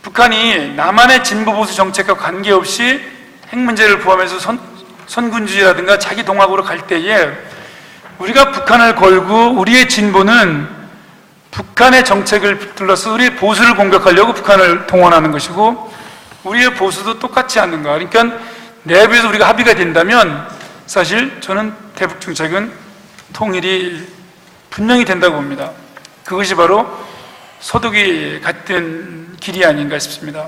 C: 북한이 남한의 진보 보수 정책과 관계없이 핵 문제를 포함해서 선군주의라든가 자기 동학으로 갈 때에 우리가 북한을 걸고 우리의 진보는 북한의 정책을 둘러서 우리 보수를 공격하려고 북한을 동원하는 것이고 우리의 보수도 똑같지 않는가. 그러니까 내부에서 우리가 합의가 된다면 사실 저는 대북 정책은 통일이 분명히 된다고 봅니다. 그것이 바로 소득이 같은 길이 아닌가 싶습니다.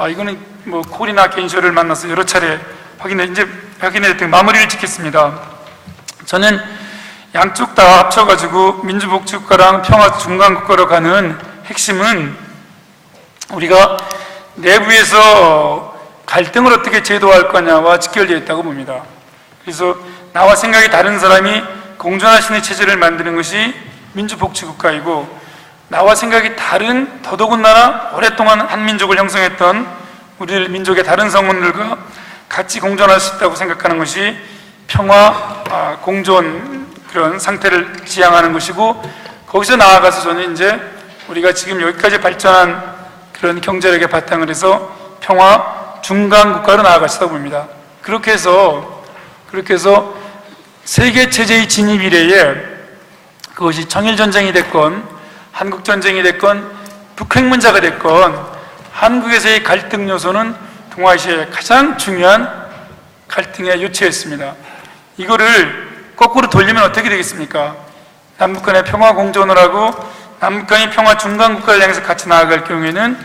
C: 이거는 뭐 콜이나 겐쇼를 만나서 여러 차례 확인해 마무리를 짓겠습니다. 저는 양쪽 다 합쳐가지고 민주복지국가랑 평화중간국가로 가는 핵심은 우리가 내부에서 갈등을 어떻게 제도할 거냐와 직결되어 있다고 봅니다. 그래서 나와 생각이 다른 사람이 공존할 수 있는 체제를 만드는 것이 민주복지국가이고, 나와 생각이 다른, 더더군다나 오랫동안 한 민족을 형성했던 우리 민족의 다른 성원들과 같이 공존할 수 있다고 생각하는 것이 평화, 공존 그런 상태를 지향하는 것이고, 거기서 나아가서 저는 이제 우리가 지금 여기까지 발전한 그런 경제력에 바탕을 해서 평화 중간 국가로 나아갈 수있다고 봅니다. 그렇게 해서 세계 체제의 진입 이래에 그것이 청일전쟁이 됐건 한국전쟁이 됐건 북핵 문제가 됐건 한국에서의 갈등 요소는 동아시아의 가장 중요한 갈등의 요체였습니다. 이거를 거꾸로 돌리면 어떻게 되겠습니까? 남북 간의 평화 공존을 하고 남북 간의 평화 중간 국가를 향해서 같이 나아갈 경우에는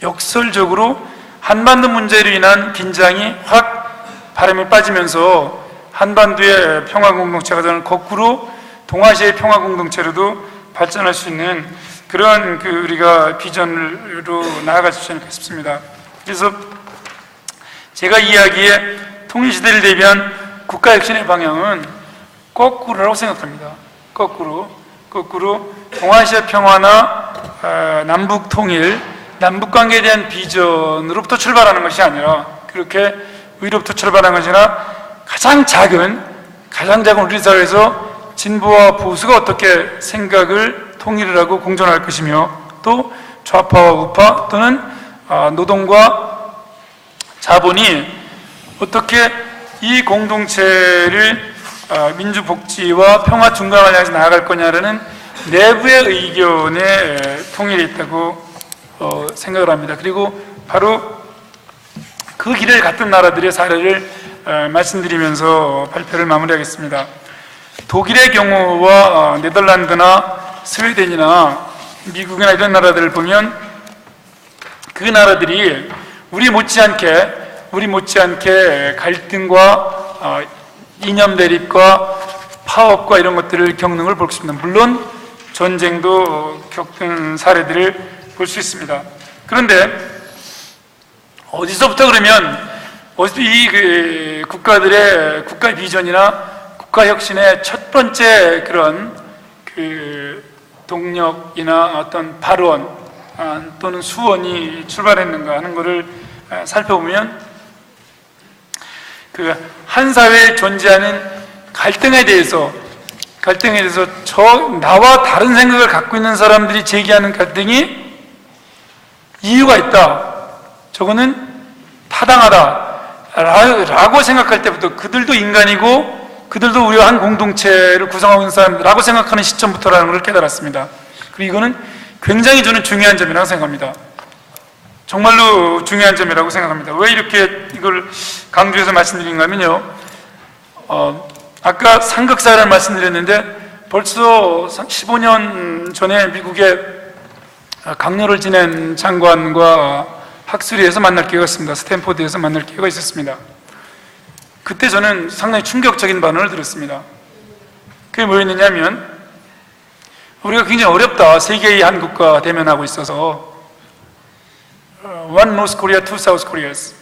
C: 역설적으로 한반도 문제로 인한 긴장이 확 바람이 빠지면서 한반도의 평화 공동체가 저는 거꾸로 동아시아의 평화 공동체로도 발전할 수 있는 그런 우리가 비전으로 나아갈 수 있지 않을까 싶습니다. 그래서 제가 이야기에 통일시대를 대비한 국가 혁신의 방향은 거꾸로라고 생각합니다. 거꾸로 동아시아 평화나 남북 통일, 남북 관계에 대한 비전으로부터 출발하는 것이 아니라, 그렇게 위로부터 출발하는 것이 아니라 가장 작은 우리 사회에서 진보와 보수가 어떻게 생각을 통일을 하고 공존할 것이며, 또 좌파와 우파 또는 노동과 자본이 어떻게 이 공동체를 민주복지와 평화 중간을 향해서 나아갈 거냐라는 내부의 의견에 통일이 있다고 생각을 합니다. 그리고 바로 그 길을 갔던 나라들의 사례를 말씀드리면서 발표를 마무리하겠습니다. 독일의 경우와 네덜란드나 스웨덴이나 미국이나 이런 나라들을 보면 그 나라들이 우리 못지않게 갈등과 이념 대립과 파업과 이런 것들을 겪는 걸 볼 수 있습니다. 물론 전쟁도 겪은 사례들을 볼 수 있습니다. 그런데 어디서부터 그러면 이 국가들의 국가 비전이나 국가 혁신의 첫 번째 그런 동력이나 어떤 발원 또는 수원이 출발했는가 하는 것을 살펴보면 한 사회에 존재하는 갈등에 대해서 나와 다른 생각을 갖고 있는 사람들이 제기하는 갈등이 이유가 있다, 저거는 타당하다라고 생각할 때부터, 그들도 인간이고 그들도 우리와 한 공동체를 구성하고 있는 사람들라고 생각하는 시점부터라는 걸 깨달았습니다. 그리고 이거는 굉장히 저는 중요한 점이라고 생각합니다. 정말로 중요한 점이라고 생각합니다. 왜 이렇게 이걸 강조해서 말씀드린가 하면요, 아까 삼극사를 말씀드렸는데 벌써 15년 전에 미국의 강요를 지낸 장관과 학술위에서 만날 기회가 있습니다. 스탠포드에서 만날 기회가 있었습니다. 그때 저는 상당히 충격적인 반응을 들었습니다. 그게 뭐였느냐 하면, 우리가 굉장히 어렵다, 세계의 한 국가 대면하고 있어서 One North Korea, Two South Koreas.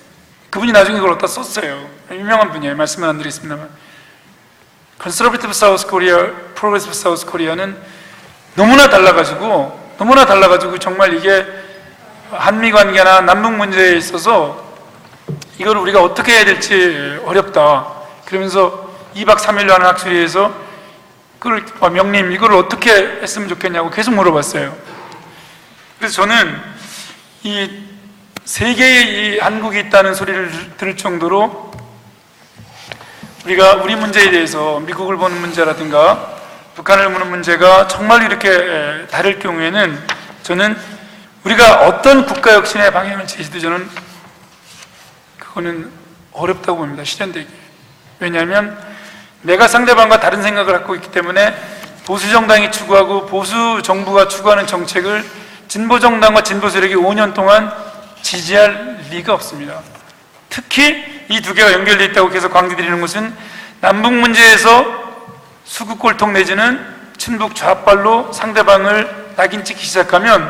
C: 그분이 나중에 그걸 어디다 썼어요. 유명한 분이에요. 말씀은 안 드리겠습니다만, Conservative South Korea, Progressive South Korea는 너무나 달라가지고 정말 이게 한미 관계나 남북 문제에 있어서 이걸 우리가 어떻게 해야 될지 어렵다. 그러면서 2박 3일로 하는 학술회에서 명님 이걸 어떻게 했으면 좋겠냐고 계속 물어봤어요. 그래서 저는 이 세계에 이 한국이 있다는 소리를 들을 정도로 우리가 우리 문제에 대해서 미국을 보는 문제라든가 북한을 묻는 문제가 정말 이렇게 다를 경우에는 저는 우리가 어떤 국가혁신의 방향을 제시도 저는 그거는 어렵다고 봅니다. 실현되기. 왜냐하면 내가 상대방과 다른 생각을 갖고 있기 때문에 보수 정당이 추구하고 보수 정부가 추구하는 정책을 진보 정당과 진보 세력이 5년 동안 지지할 리가 없습니다. 특히 이 두 개가 연결되어 있다고 계속 강조드리는 것은 남북 문제에서 수구꼴통 내지는 친북 좌빨로 상대방을 낙인 찍기 시작하면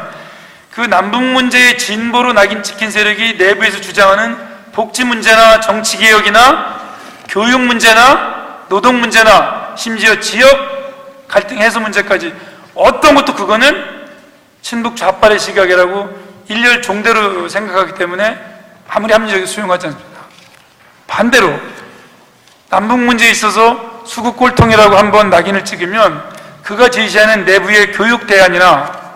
C: 그 남북 문제의 진보로 낙인 찍힌 세력이 내부에서 주장하는 복지 문제나 정치 개혁이나 교육 문제나 노동 문제나 심지어 지역 갈등 해소 문제까지 어떤 것도 그거는 친북 좌빨의 시각이라고 일렬 종대로 생각하기 때문에 아무리 합리적이고 수용하지 않습니다. 반대로 남북 문제에 있어서 수구꼴통이라고 한번 낙인을 찍으면 그가 제시하는 내부의 교육 대안이나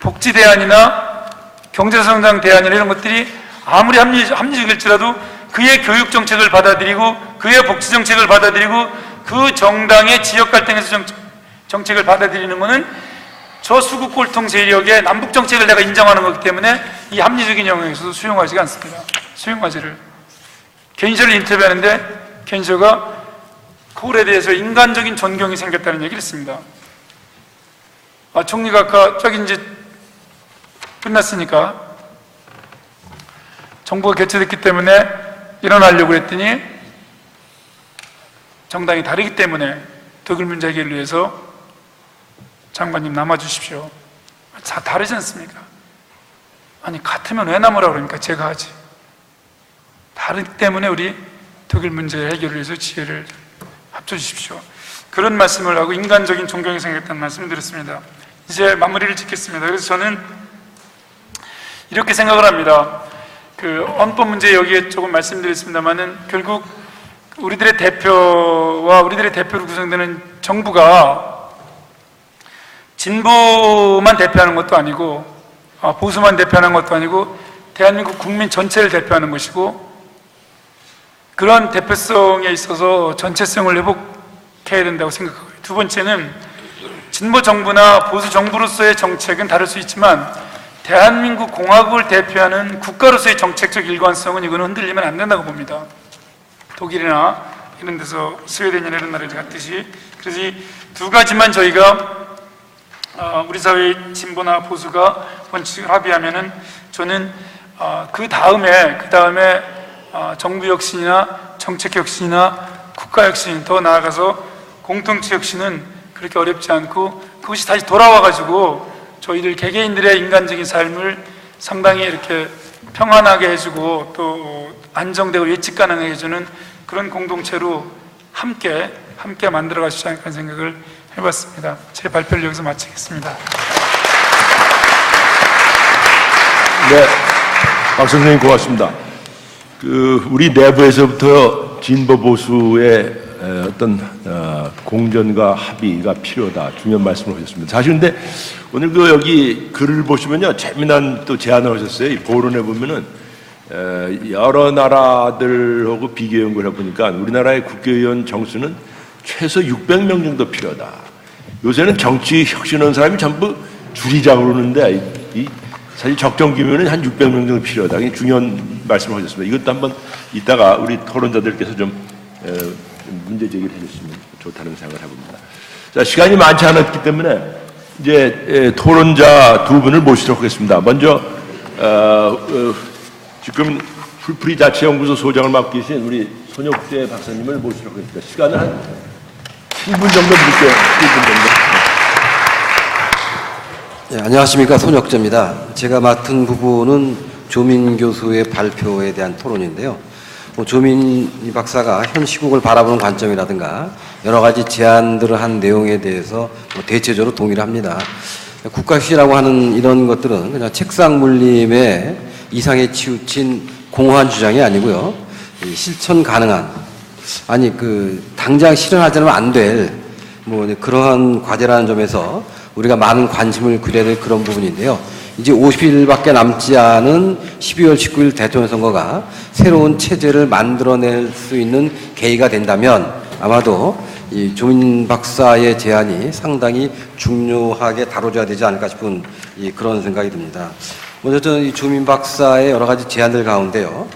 C: 복지 대안이나 경제성장 대안이나 이런 것들이 아무리 합리적일지라도 그의 교육 정책을 받아들이고 그의 복지 정책을 받아들이고 그 정당의 지역 갈등에서 정책을 받아들이는 것은 저 수구꼴통 세력의 남북 정책을 내가 인정하는 거기 때문에 이 합리적인 영역에서도 수용하지가 않습니다. 수용하지를. 겐쇼를 인터뷰하는데 겐쇼가 콜에 대해서 인간적인 존경이 생겼다는 얘기를 했습니다. 총리가 아까 저기 이제 끝났으니까 정부가 개최됐기 때문에 일어나려고 했더니 정당이 다르기 때문에 독일 문제 해결을 위해서 장관님 남아주십시오. 다 다르지 않습니까? 아니 같으면 왜 남으라고 그러니까 제가 하지. 다르기 때문에 우리 독일 문제 해결을 위해서 지혜를 합쳐주십시오. 그런 말씀을 하고 인간적인 존경이 생겼다는 말씀을 드렸습니다. 이제 마무리를 짓겠습니다. 그래서 저는 이렇게 생각을 합니다. 그 헌법 문제 여기에 조금 말씀드렸습니다만은 결국 우리들의 대표와 우리들의 대표로 구성되는 정부가 진보만 대표하는 것도 아니고 보수만 대표하는 것도 아니고 대한민국 국민 전체를 대표하는 것이고 그런 대표성에 있어서 전체성을 회복해야 된다고 생각하고요. 두 번째는 진보 정부나 보수 정부로서의 정책은 다를 수 있지만 대한민국 공화국을 대표하는 국가로서의 정책적 일관성은 이거는 흔들리면 안 된다고 봅니다. 독일이나 이런 데서 스웨덴이나 이런 나라에 갔듯이. 그래서 이 두 가지만 저희가 우리 사회의 진보나 보수가 원칙을 합의하면은 저는 그 다음에 정부 혁신이나 정책 혁신이나 국가 혁신, 더 나아가서 공동체 혁신은 그렇게 어렵지 않고 그것이 다시 돌아와 가지고 저희들 개개인들의 인간적인 삶을 상당히 이렇게 평안하게 해주고 또 안정되고 예측 가능하게 해주는 그런 공동체로 함께 만들어갈 수 있지 않을까 생각을 해봤습니다. 제 발표를 여기서 마치겠습니다.
A: 네, 박 선생님 고맙습니다. 우리 내부에서부터 진보 보수의 어떤 공존과 합의가 필요하다, 중요한 말씀을 하셨습니다. 사실 근데 오늘 여기 글을 보시면요, 재미난 또 제안을 하셨어요. 이 보론에 보면은 여러 나라들하고 비교 연구를 해보니까 우리나라의 국회의원 정수는 최소 600명 정도 필요하다. 요새는 정치 혁신하는 사람이 전부 줄이자고 그러는데 사실 적정 규모는 한 600명 정도 필요하다. 중요한 말씀을 하셨습니다. 이것도 한번 이따가 우리 토론자들께서 좀 문제 제기를 해주시면 좋다는 생각을 해봅니다. 자, 시간이 많지 않았기 때문에 이제 토론자 두 분을 모시도록 하겠습니다. 먼저 지금 풀프리 자치연구소 소장을 맡고 계신 우리 손혁재 박사님을 모시도록 하겠습니다. 시간은 한 7분 정도 드릴게요. 7분 정도.
D: 네, 안녕하십니까, 손혁재입니다. 제가 맡은 부분은 조민 교수의 발표에 대한 토론인데요. 조민 박사가 현 시국을 바라보는 관점이라든가 여러 가지 제안들을 한 내용에 대해서 대체적으로 동의를 합니다. 국가혁신이라고 하는 이런 것들은 그냥 책상 물림의 이상에 치우친 공허한 주장이 아니고요, 실천 가능한, 당장 실현하지 않으면 안 될 그러한 과제라는 점에서 우리가 많은 관심을 기울여야 될 그런 부분인데요. 이제 50일밖에 남지 않은 12월 19일 대통령 선거가 새로운 체제를 만들어낼 수 있는 계기가 된다면 아마도 이 조민 박사의 제안이 상당히 중요하게 다뤄져야 되지 않을까 싶은 그런 생각이 듭니다. 먼저 저는 이 조민 박사의 여러 가지 제안들 가운데요,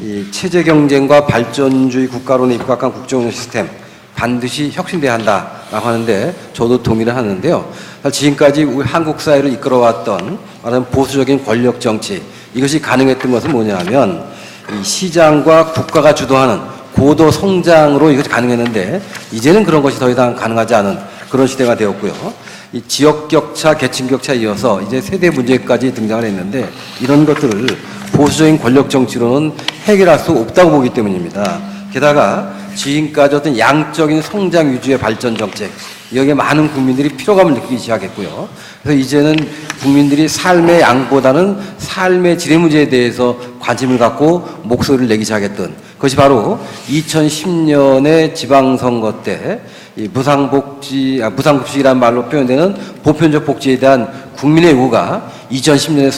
D: 이 체제 경쟁과 발전주의 국가론에 입각한 국정운영 시스템 반드시 혁신돼야 한다라고 하는데 저도 동의를 하는데요. 지금까지 우리 한국 사회를 이끌어왔던 말하는 보수적인 권력 정치, 이것이 가능했던 것은 뭐냐면 이 시장과 국가가 주도하는 고도 성장으로 이것이 가능했는데, 이제는 그런 것이 더 이상 가능하지 않은 그런 시대가 되었고요. 이 지역 격차, 계층 격차에 이어서 이제 세대 문제까지 등장을 했는데, 이런 것들을 보수적인 권력 정치로는 해결할 수 없다고 보기 때문입니다. 게다가 지금까지 어떤 양적인 성장 위주의 발전 정책, 여기에 많은 국민들이 피로감을 느끼기 시작했고요. 그래서 이제는 국민들이 삶의 양보다는 삶의 질의 문제에 대해서 관심을 갖고 목소리를 내기 시작했던 그것이 바로 2010년의 지방선거 때 이 무상급식이라는 말로 표현되는 보편적 복지에 대한 국민의 요구가 2010년의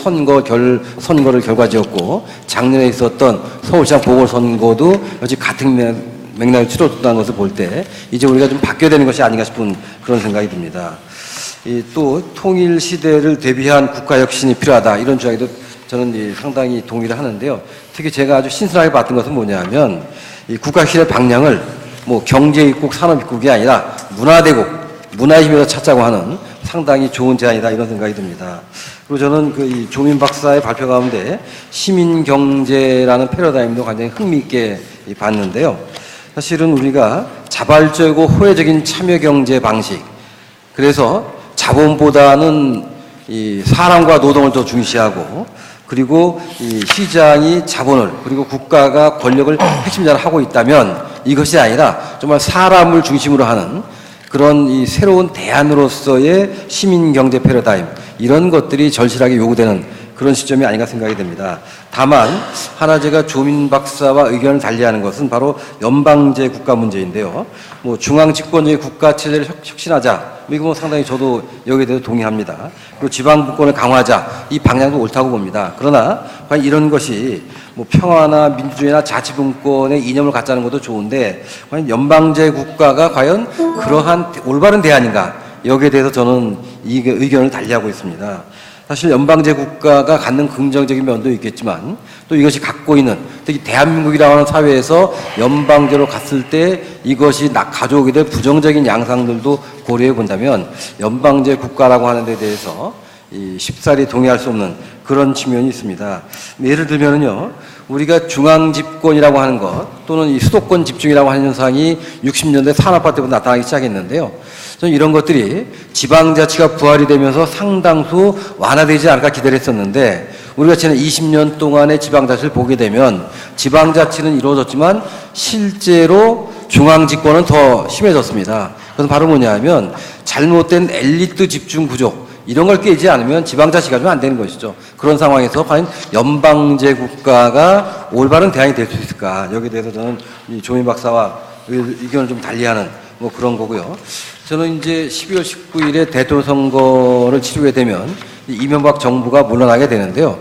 D: 선거를 결과지었고, 작년에 있었던 서울시장 보궐선거도 역시 같은 맥락을 치러졌다는 것을 볼 때 이제 우리가 좀 바뀌어야 되는 것이 아닌가 싶은 그런 생각이 듭니다. 또 통일 시대를 대비한 국가 혁신이 필요하다, 이런 주장에도 저는 상당히 동의를 하는데요. 특히 제가 아주 신선하게 봤던 것은 뭐냐면 이 국가 혁신의 방향을 뭐 경제 입국, 산업 입국이 아니라 문화대국, 문화의 힘에서 찾자고 하는 상당히 좋은 제안이다, 이런 생각이 듭니다. 그리고 저는 이 조민 박사의 발표 가운데 시민경제라는 패러다임도 굉장히 흥미있게 봤는데요. 사실은 우리가 자발적이고 호혜적인 참여경제 방식, 그래서 자본보다는 이 사람과 노동을 더 중시하고, 그리고 이 시장이 자본을, 그리고 국가가 권력을 핵심자로 하고 있다면 이것이 아니라 정말 사람을 중심으로 하는 그런 이 새로운 대안으로서의 시민경제 패러다임, 이런 것들이 절실하게 요구되는 그런 시점이 아닌가 생각이 됩니다. 다만 하나 제가 조민 박사와 의견을 달리하는 것은 바로 연방제 국가 문제인데요. 뭐 중앙 집권적인 국가 체제를 혁신하자, 이거 뭐 상당히 저도 여기에 대해서 동의합니다. 그리고 지방 분권을 강화하자, 이 방향도 옳다고 봅니다. 그러나 과연 이런 것이 뭐 평화나 민주주의나 자치분권의 이념을 갖자는 것도 좋은데, 과연 연방제 국가가 과연 그러한 올바른 대안인가, 여기에 대해서 저는 이 의견을 달리하고 있습니다. 사실 연방제 국가가 갖는 긍정적인 면도 있겠지만, 또 이것이 갖고 있는, 특히 대한민국이라고 하는 사회에서 연방제로 갔을 때 이것이 가져오게 될 부정적인 양상들도 고려해 본다면 연방제 국가라고 하는 데 대해서 쉽사리 동의할 수 없는 그런 측면이 있습니다. 예를 들면은요, 우리가 중앙 집권이라고 하는 것, 또는 이 수도권 집중이라고 하는 현상이 60년대 산업화 때부터 나타나기 시작했는데요. 저는 이런 것들이 지방자치가 부활이 되면서 상당수 완화되지 않을까 기대를 했었는데, 우리가 지난 20년 동안의 지방자치를 보게 되면 지방자치는 이루어졌지만 실제로 중앙집권은 더 심해졌습니다. 그건 바로 뭐냐면 잘못된 엘리트 집중 구조, 이런 걸 깨지 않으면 지방자치가 좀 안 되는 것이죠. 그런 상황에서 과연 연방제 국가가 올바른 대안이 될 수 있을까, 여기에 대해서 저는 이 조민 박사와 의견을 좀 달리하는 뭐 그런 거고요. 저는 이제 12월 19일에 대통령 선거를 치르게 되면 이명박 정부가 물러나게 되는데요.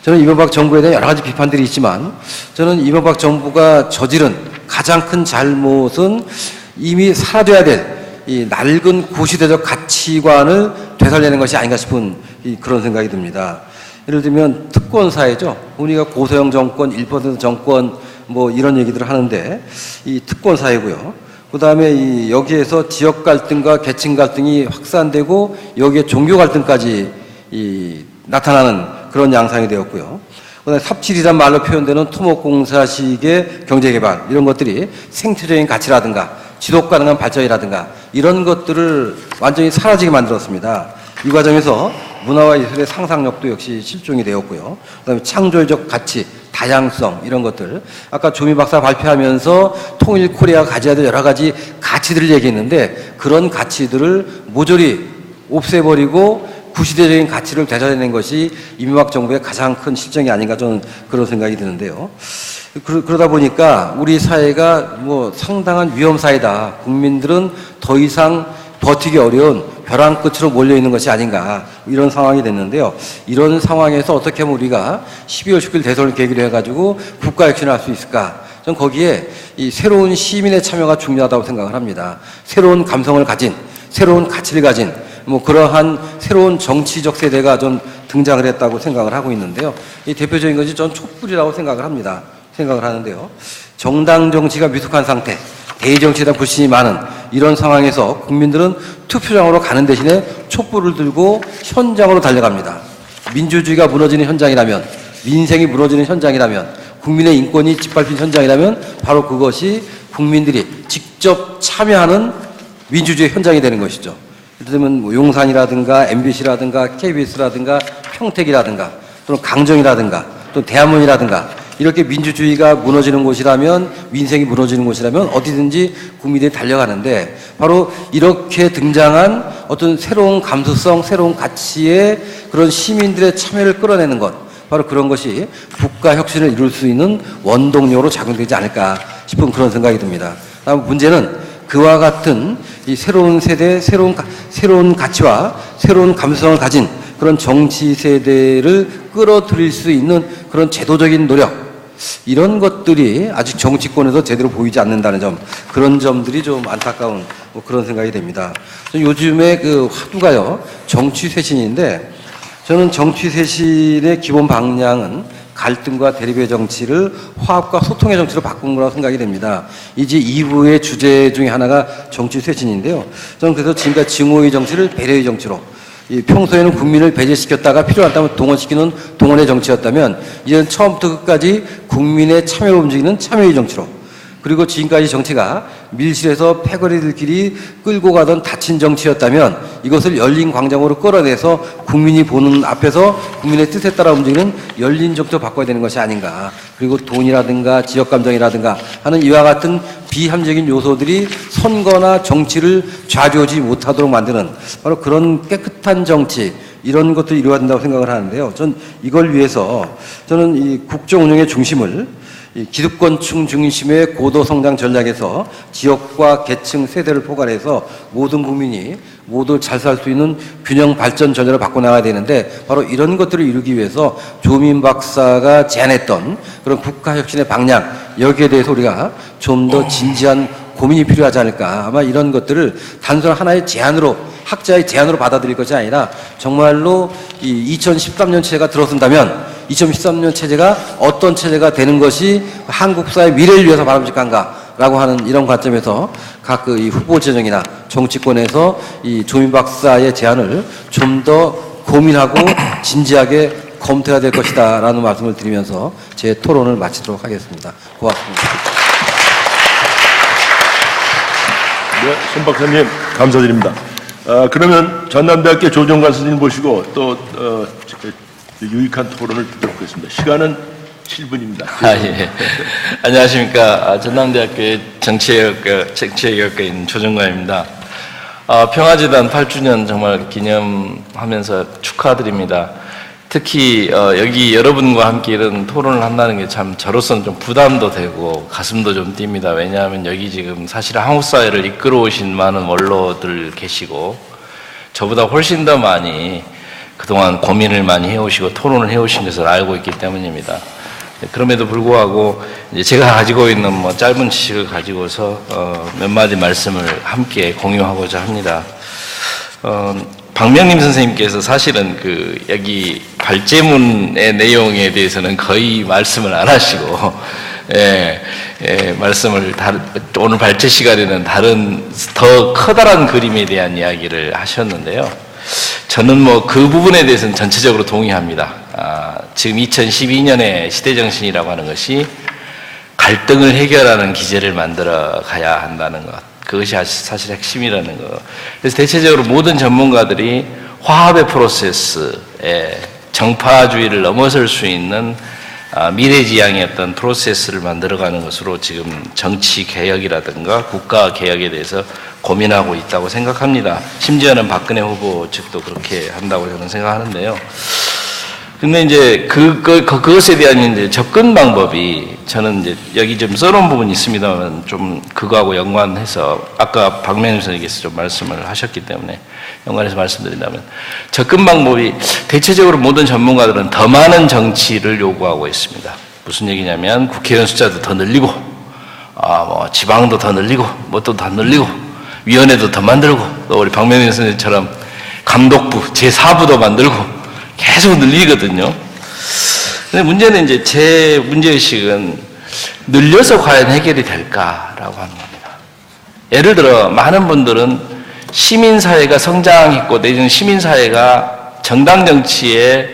D: 저는 이명박 정부에 대한 여러 가지 비판들이 있지만, 저는 이명박 정부가 저지른 가장 큰 잘못은 이미 사라져야 될 이 낡은 구시대적 가치관을 되살리는 것이 아닌가 싶은 그런 생각이 듭니다. 예를 들면 특권사회죠. 우리가 고소형 정권, 1% 정권 뭐 이런 얘기들을 하는데, 이 특권사회고요. 그 다음에 여기에서 지역 갈등과 계층 갈등이 확산되고 여기에 종교 갈등까지 나타나는 그런 양상이 되었고요. 그다음에 삽질이란 말로 표현되는 토목공사식의 경제개발, 이런 것들이 생태적인 가치라든가 지속 가능한 발전이라든가 이런 것들을 완전히 사라지게 만들었습니다. 이 과정에서 문화와 예술의 상상력도 역시 실종이 되었고요. 그다음에 창조적 가치, 다양성, 이런 것들, 아까 조민 박사 발표하면서 통일 코리아가 가져야 될 여러 가지 가치들을 얘기했는데, 그런 가치들을 모조리 없애버리고 구시대적인 가치를 되살려낸 것이 이명박 정부의 가장 큰 실정이 아닌가, 저는 그런 생각이 드는데요. 그러다 보니까 우리 사회가 뭐 상당한 위험사회다, 국민들은 더 이상 버티기 어려운 벼랑 끝으로 몰려있는 것이 아닌가, 이런 상황이 됐는데요. 이런 상황에서 어떻게 하면 우리가 12월 19일 대선을 계기로 해가지고 국가 혁신을 할 수 있을까, 저는 거기에 이 새로운 시민의 참여가 중요하다고 생각을 합니다. 새로운 감성을 가진, 새로운 가치를 가진 뭐 그러한 새로운 정치적 세대가 좀 등장을 했다고 생각을 하고 있는데요. 이 대표적인 것이 전 촛불이라고 생각을 하는데요. 정당 정치가 미숙한 상태, 대의 정치에 대한 불신이 많은 이런 상황에서 국민들은 투표장으로 가는 대신에 촛불을 들고 현장으로 달려갑니다. 민주주의가 무너지는 현장이라면, 민생이 무너지는 현장이라면, 국민의 인권이 짓밟힌 현장이라면 바로 그것이 국민들이 직접 참여하는 민주주의 현장이 되는 것이죠. 예를 들면 뭐 용산이라든가 MBC라든가 KBS라든가 평택이라든가 또는 강정이라든가 또 대한문이라든가 이렇게 민주주의가 무너지는 곳이라면, 민생이 무너지는 곳이라면 어디든지 국민들이 달려가는데, 바로 이렇게 등장한 어떤 새로운 감수성, 새로운 가치의 그런 시민들의 참여를 끌어내는 것, 바로 그런 것이 국가 혁신을 이룰 수 있는 원동력으로 작용되지 않을까 싶은 그런 생각이 듭니다. 다음 문제는 그와 같은 이 새로운 세대, 새로운 가치와 새로운 감수성을 가진 그런 정치 세대를 끌어들일 수 있는 그런 제도적인 노력, 이런 것들이 아직 정치권에서 제대로 보이지 않는다는 점, 그런 점들이 좀 안타까운 뭐 그런 생각이 됩니다. 요즘에 그 화두가요, 정치 쇄신인데, 저는 정치 쇄신의 기본 방향은 갈등과 대립의 정치를 화합과 소통의 정치로 바꾼 거라고 생각이 됩니다. 이제 2부의 주제 중에 하나가 정치 쇄신인데요. 저는 그래서 지금까지 증오의 정치를 배려의 정치로, 평소에는 국민을 배제시켰다가 필요하다면 동원시키는 동원의 정치였다면, 이제는 처음부터 끝까지 국민의 참여로 움직이는 참여의 정치로, 그리고 지금까지 정치가 밀실에서 패거리들끼리 끌고 가던 닫힌 정치였다면 이것을 열린 광장으로 끌어내서 국민이 보는 앞에서 국민의 뜻에 따라 움직이는 열린 정치로 바꿔야 되는 것이 아닌가. 그리고 돈이라든가 지역감정이라든가 하는 이와 같은 비합리적인 요소들이 선거나 정치를 좌지우지 못하도록 만드는 바로 그런 깨끗한 정치, 이런 것들이 이루어야 된다고 생각을 하는데요. 전 이걸 위해서 저는 이 국정 운영의 중심을 이 기득권층 중심의 고도 성장 전략에서 지역과 계층 세대를 포괄해서 모든 국민이 모두 잘 살 수 있는 균형 발전 전략을 바꿔나가야 되는데, 바로 이런 것들을 이루기 위해서 조민 박사가 제안했던 그런 국가혁신의 방향, 여기에 대해서 우리가 좀 더 진지한 고민이 필요하지 않을까. 아마 이런 것들을 단순한 하나의 제안으로, 학자의 제안으로 받아들일 것이 아니라 정말로 이 2013년 체제가 들어선다면 2013년 체제가 어떤 체제가 되는 것이 한국 사회의 미래를 위해서 바람직한가라고 하는 이런 관점에서 각 이 후보 진영이나 정치권에서 이 조민 박사의 제안을 좀 더 고민하고 진지하게 검토해야 될 것이다라는 말씀을 드리면서 제 토론을 마치도록 하겠습니다. 고맙습니다.
A: 네, 손 박사님 감사드립니다. 그러면 전남대학교 조정관 선생님 모시고 또 유익한 토론을 듣도록 하겠습니다. 시간은 7분입니다.
E: 예. 안녕하십니까. 전남대학교의 정치외교학과인 조정관입니다. 평화재단 8주년 정말 기념하면서 축하드립니다. 특히 여기 여러분과 함께 이런 토론을 한다는 게 참 저로서는 좀 부담도 되고 가슴도 좀 뜁니다. 왜냐하면 여기 지금 사실 한국 사회를 이끌어 오신 많은 원로들 계시고 저보다 훨씬 더 많이 그동안 고민을 많이 해오시고 토론을 해오신 것을 알고 있기 때문입니다. 그럼에도 불구하고 이제 제가 가지고 있는 뭐 짧은 지식을 가지고서 몇 마디 말씀을 함께 공유하고자 합니다. 박명림 선생님께서 사실은 그 여기 발제문의 내용에 대해서는 거의 말씀을 안 하시고, 말씀을 오늘 발제 시간에는 다른 더 커다란 그림에 대한 이야기를 하셨는데요. 저는 뭐 그 부분에 대해서는 전체적으로 동의합니다. 지금 2012년의 시대정신이라고 하는 것이 갈등을 해결하는 기제를 만들어 가야 한다는 것. 그것이 사실 핵심이라는 거. 그래서 대체적으로 모든 전문가들이 화합의 프로세스에 정파주의를 넘어설 수 있는 미래지향의 어떤 프로세스를 만들어가는 것으로 지금 정치 개혁이라든가 국가 개혁에 대해서 고민하고 있다고 생각합니다. 심지어는 박근혜 후보 측도 그렇게 한다고 저는 생각하는데요. 근데 이제 그것에 대한 이제 접근 방법이 저는 이제 여기 좀 써놓은 부분이 있습니다만 좀 그거하고 연관해서 아까 박명림 선생님께서 좀 말씀을 하셨기 때문에 연관해서 말씀드린다면 접근 방법이 대체적으로 모든 전문가들은 더 많은 정치를 요구하고 있습니다. 무슨 얘기냐면 국회의원 숫자도 더 늘리고 뭐 지방도 더 늘리고 뭣도 더 늘리고 위원회도 더 만들고 또 우리 박명희 선생님처럼 감독부 제4부도 만들고 계속 늘리거든요. 근데 문제는 이제 제 문제의식은 늘려서 과연 해결이 될까라고 하는 겁니다. 예를 들어 많은 분들은 시민사회가 성장했고 내지는 시민사회가 정당 정치에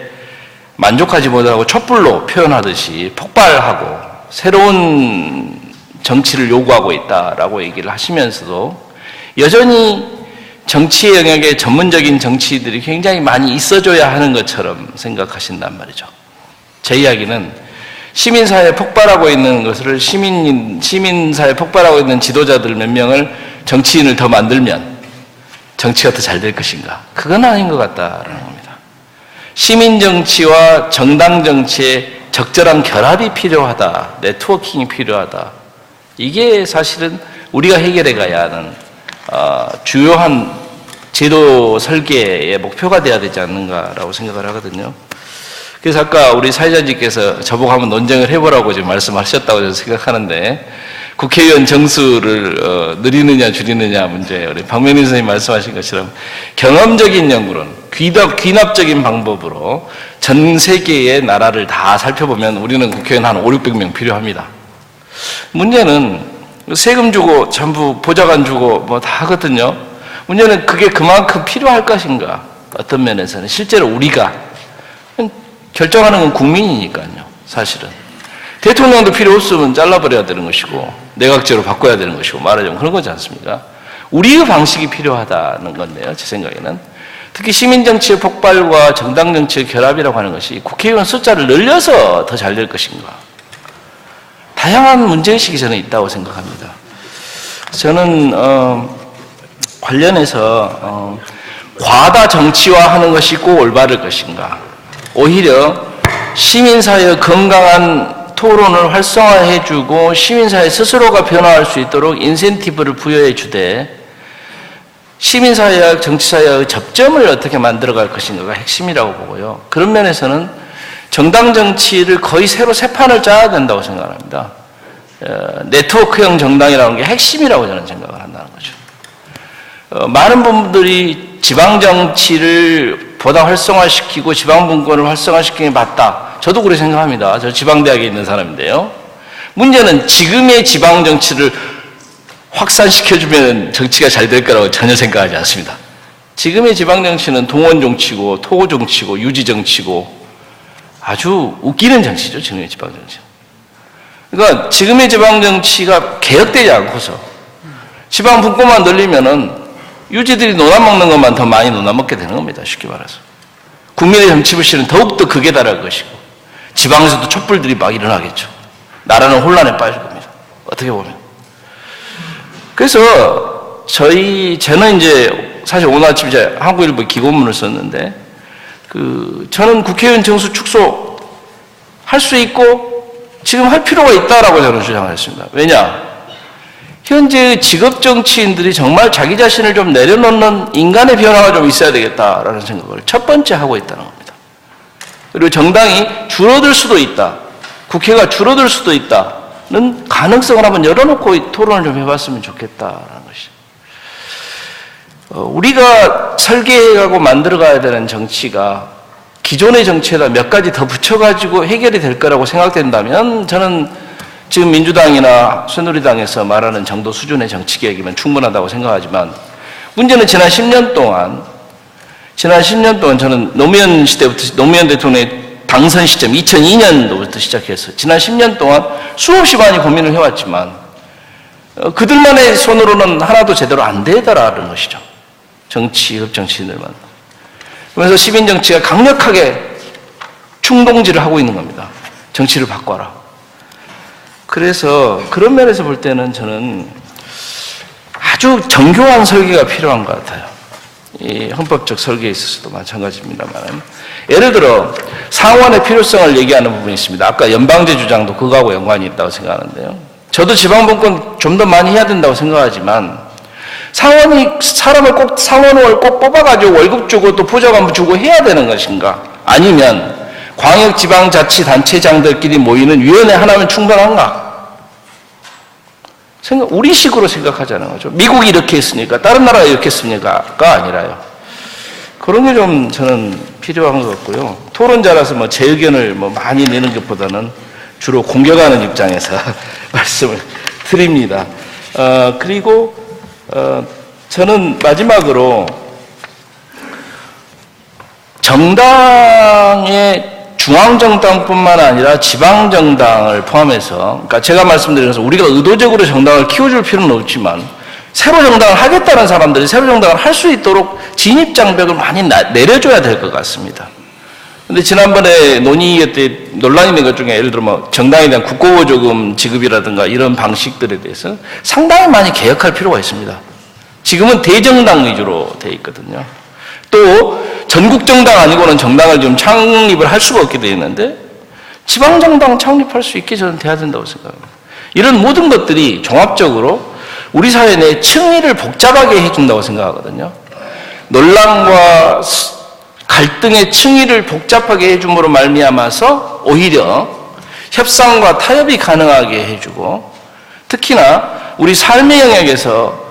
E: 만족하지 못하고 촛불로 표현하듯이 폭발하고 새로운 정치를 요구하고 있다라고 얘기를 하시면서도 여전히 정치의 영역에 전문적인 정치인들이 굉장히 많이 있어줘야 하는 것처럼 생각하신단 말이죠. 제 이야기는 시민사회에 폭발하고 있는 것을 시민사회에 폭발하고 있는 지도자들 몇 명을 정치인을 더 만들면 정치가 더 잘 될 것인가? 그건 아닌 것 같다라는 겁니다. 시민정치와 정당정치의 적절한 결합이 필요하다. 네트워킹이 필요하다. 이게 사실은 우리가 해결해 가야 하는 주요한 제도 설계의 목표가 돼야 되지 않는가라고 생각을 하거든요. 그래서 아까 우리 사회자님께서 저보고 한번 논쟁을 해보라고 지금 말씀하셨다고 저는 생각하는데 국회의원 정수를 늘리느냐 줄이느냐 문제, 우리 박명희 선생님 말씀하신 것처럼 경험적인 연구론, 귀납적인 방법으로 전 세계의 나라를 다 살펴보면 우리는 국회의원 한 500~600명 필요합니다. 문제는 세금 주고 전부 보좌관 주고 뭐 다 하거든요. 문제는 그게 그만큼 필요할 것인가? 어떤 면에서는 실제로 우리가 결정하는 건 국민이니까요. 사실은 대통령도 필요 없으면 잘라버려야 되는 것이고 내각제로 바꿔야 되는 것이고 말하자면 그런 거지 않습니까? 우리의 방식이 필요하다는 건데요. 제 생각에는 특히 시민정치의 폭발과 정당정치의 결합이라고 하는 것이 국회의원 숫자를 늘려서 더 잘 될 것인가? 다양한 문제의식이 저는 있다고 생각합니다. 저는 관련해서 과다 정치화하는 것이 꼭 올바를 것인가? 오히려 시민사회의 건강한 토론을 활성화해주고 시민사회 스스로가 변화할 수 있도록 인센티브를 부여해 주되 시민사회와 정치사회의 접점을 어떻게 만들어갈 것인가가 핵심이라고 보고요. 그런 면에서는 정당 정치를 거의 새로 새 판을 짜야 된다고 생각합니다. 네트워크형 정당이라는 게 핵심이라고 저는 생각을 한다는 거죠. 많은 분들이 지방정치를 보다 활성화시키고 지방분권을 활성화시키는 게 맞다. 저도 그렇게 생각합니다. 저 지방대학에 있는 사람인데요. 문제는 지금의 지방정치를 확산시켜주면 정치가 잘 될 거라고 전혀 생각하지 않습니다. 지금의 지방정치는 동원정치고 토호정치고 유지정치고 아주 웃기는 정치죠. 지금의 지방정치. 그러니까 지금의 지방정치가 개혁되지 않고서 지방분권만 늘리면은 유지들이 논아먹는 것만 더 많이 논아먹게 되는 겁니다. 쉽게 말해서. 국민의 정치불신은 더욱더 극에 달할 것이고 지방에서도 촛불들이 막 일어나겠죠. 나라는 혼란에 빠질 겁니다. 어떻게 보면. 그래서 저는 이제 사실 오늘 아침 이제 한국일보 기고문을 썼는데 저는 국회의원 정수 축소 할 수 있고 지금 할 필요가 있다라고 저는 주장을 했습니다. 왜냐? 현재의 직업 정치인들이 정말 자기 자신을 좀 내려놓는 인간의 변화가 좀 있어야 되겠다라는 생각을 첫 번째 하고 있다는 겁니다. 그리고 정당이 줄어들 수도 있다. 국회가 줄어들 수도 있다는 가능성을 한번 열어놓고 토론을 좀 해봤으면 좋겠다라는 것이죠. 우리가 설계하고 만들어가야 되는 정치가 기존의 정치에다 몇 가지 더 붙여가지고 해결이 될 거라고 생각된다면 저는 지금 민주당이나 새누리당에서 말하는 정도 수준의 정치개혁이면 충분하다고 생각하지만 문제는 지난 10년 동안 저는 노무현 대통령의 당선 시점 2002년도부터 시작해서 지난 10년 동안 수없이 많이 고민을 해왔지만 그들만의 손으로는 하나도 제대로 안 되더라는 것이죠. 정치인들만. 그래서 시민정치가 강력하게 충동질을 하고 있는 겁니다. 정치를 바꿔라. 그래서 그런 면에서 볼 때는 저는 아주 정교한 설계가 필요한 것 같아요. 이 헌법적 설계에 있어서도 마찬가지입니다만 예를 들어 상원의 필요성을 얘기하는 부분이 있습니다. 아까 연방제 주장도 그거하고 연관이 있다고 생각하는데요. 저도 지방분권 좀 더 많이 해야 된다고 생각하지만 상원이 상원을 꼭 뽑아가지고 월급 주고 또 보좌관 주고 해야 되는 것인가? 아니면 광역지방자치단체장들끼리 모이는 위원회 하나면 충분한가? 우리식으로 생각하자는 거죠. 미국이 이렇게 했으니까 다른 나라가 이렇게 했으니까가 아니라요. 그런 게 좀 저는 필요한 것 같고요. 토론자라서 뭐 제 의견을 뭐 많이 내는 것보다는 주로 공격하는 입장에서 말씀을 드립니다. 그리고 저는 마지막으로 정당의 중앙정당뿐만 아니라 지방정당을 포함해서, 그러니까 제가 말씀드린 것은 우리가 의도적으로 정당을 키워줄 필요는 없지만 새로 정당을 하겠다는 사람들이 새로 정당을 할 수 있도록 진입장벽을 많이 내려줘야 될 것 같습니다. 근데 지난번에 논의 때 논란이 된 것 중에 예를 들어 뭐 정당에 대한 국고보조금 지급이라든가 이런 방식들에 대해서 상당히 많이 개혁할 필요가 있습니다. 지금은 대정당 위주로 돼 있거든요. 또 전국정당 아니고는 정당을 좀 창립을 할 수가 없게 되어 있는데 지방정당 창립할 수 있게 저는 돼야 된다고 생각합니다. 이런 모든 것들이 종합적으로 우리 사회 내 층위를 복잡하게 해준다고 생각하거든요. 논란과 갈등의 층위를 복잡하게 해줌으로 말미암아서 오히려 협상과 타협이 가능하게 해주고, 특히나 우리 삶의 영역에서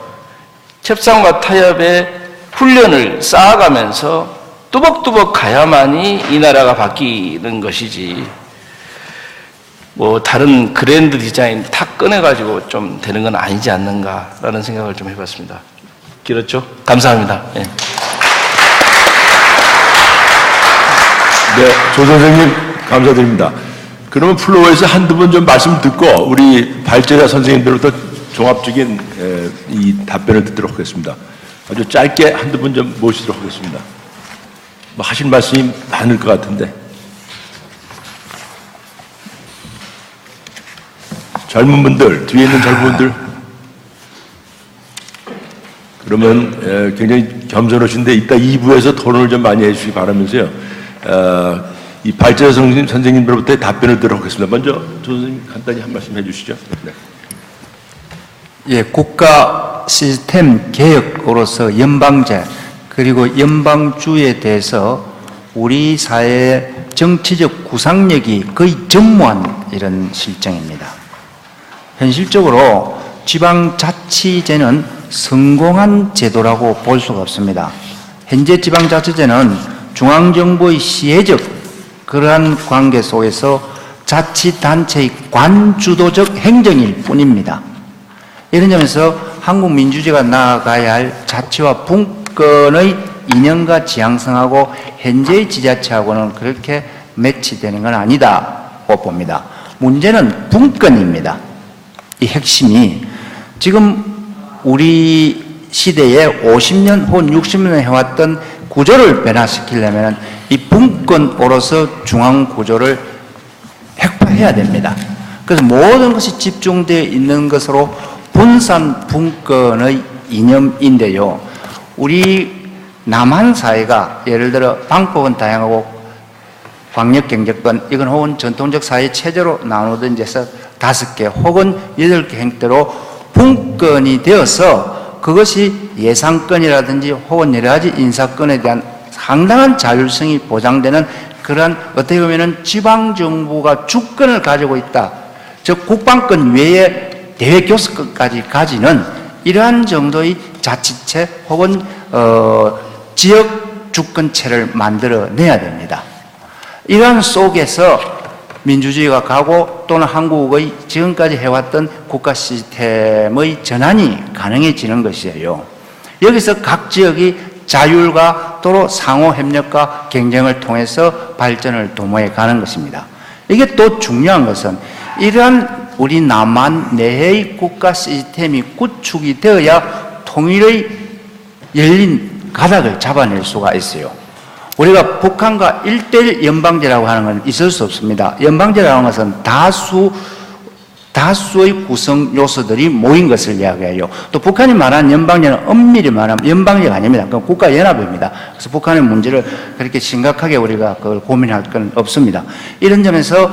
E: 협상과 타협의 훈련을 쌓아가면서 뚜벅뚜벅 가야만이 이 나라가 바뀌는 것이지, 뭐 다른 그랜드 디자인 탁 꺼내가지고 좀 되는 건 아니지 않는가라는 생각을 좀 해봤습니다. 길었죠? 감사합니다. 네.
A: 네, 조 선생님 감사드립니다. 그러면 플로어에서 한두 분 좀 말씀 듣고 우리 발제자 선생님들부터 종합적인 이 답변을 듣도록 하겠습니다. 아주 짧게 한두 분 좀 모시도록 하겠습니다. 뭐 하신 말씀이 많을 것 같은데. 젊은 분들, 뒤에 있는 젊은 분들. 그러면 굉장히 겸손하신데 이따 2부에서 토론을 좀 많이 해주시기 바라면서요. 이 발제자 선생님들부터의 답변을 들어보겠습니다. 먼저 조 선생님 간단히 한 말씀 해주시죠. 네.
B: 예, 국가 시스템 개혁으로서 연방제 그리고 연방주에 대해서 우리 사회의 정치적 구상력이 거의 전무한 이런 실정입니다. 현실적으로 지방자치제는 성공한 제도라고 볼 수가 없습니다. 현재 지방자치제는 중앙정부의 시혜적 그러한 관계 속에서 자치단체의 관주도적 행정일 뿐입니다. 이런 점에서 한국 민주주의가 나아가야 할 자치와 분권의 이념과 지향성하고 현재의 지자체하고는 그렇게 매치되는 건 아니다고 봅니다. 문제는 분권입니다. 이 핵심이 지금 우리 시대에 50년 혹은 60년 해왔던 구조를 변화시키려면 이 분권으로서 중앙구조를 획파해야 됩니다. 그래서 모든 것이 집중되어 있는 것으로 분산 분권의 이념인데요. 우리 남한 사회가 예를 들어 방법은 다양하고 광역경제권 이건 혹은 전통적 사회 체제로 나누든지 해서 5개 혹은 8개 형태로 분권이 되어서 그것이 예산권이라든지 혹은 여러 가지 인사권에 대한 상당한 자율성이 보장되는 그러한 어떻게 보면은 지방정부가 주권을 가지고 있다. 즉 국방권 외에 대외교섭권까지 가지는 이러한 정도의 자치체 혹은 지역 주권체를 만들어내야 됩니다. 이러한 속에서 민주주의가 가고 또는 한국의 지금까지 해왔던 국가 시스템의 전환이 가능해지는 것이에요. 여기서 각 지역이 자율과 또는 상호협력과 경쟁을 통해서 발전을 도모해 가는 것입니다. 이게 또 중요한 것은 이러한 우리 남한 내의 국가 시스템이 구축이 되어야 통일의 열린 가닥을 잡아낼 수가 있어요. 우리가 북한과 1:1 연방제라고 하는 건 있을 수 없습니다. 연방제라는 것은 다수의 구성 요소들이 모인 것을 이야기해요. 또 북한이 말하는 연방제는 엄밀히 말하면 연방제가 아닙니다. 그건 국가연합입니다. 그래서 북한의 문제를 그렇게 심각하게 우리가 그걸 고민할 건 없습니다. 이런 점에서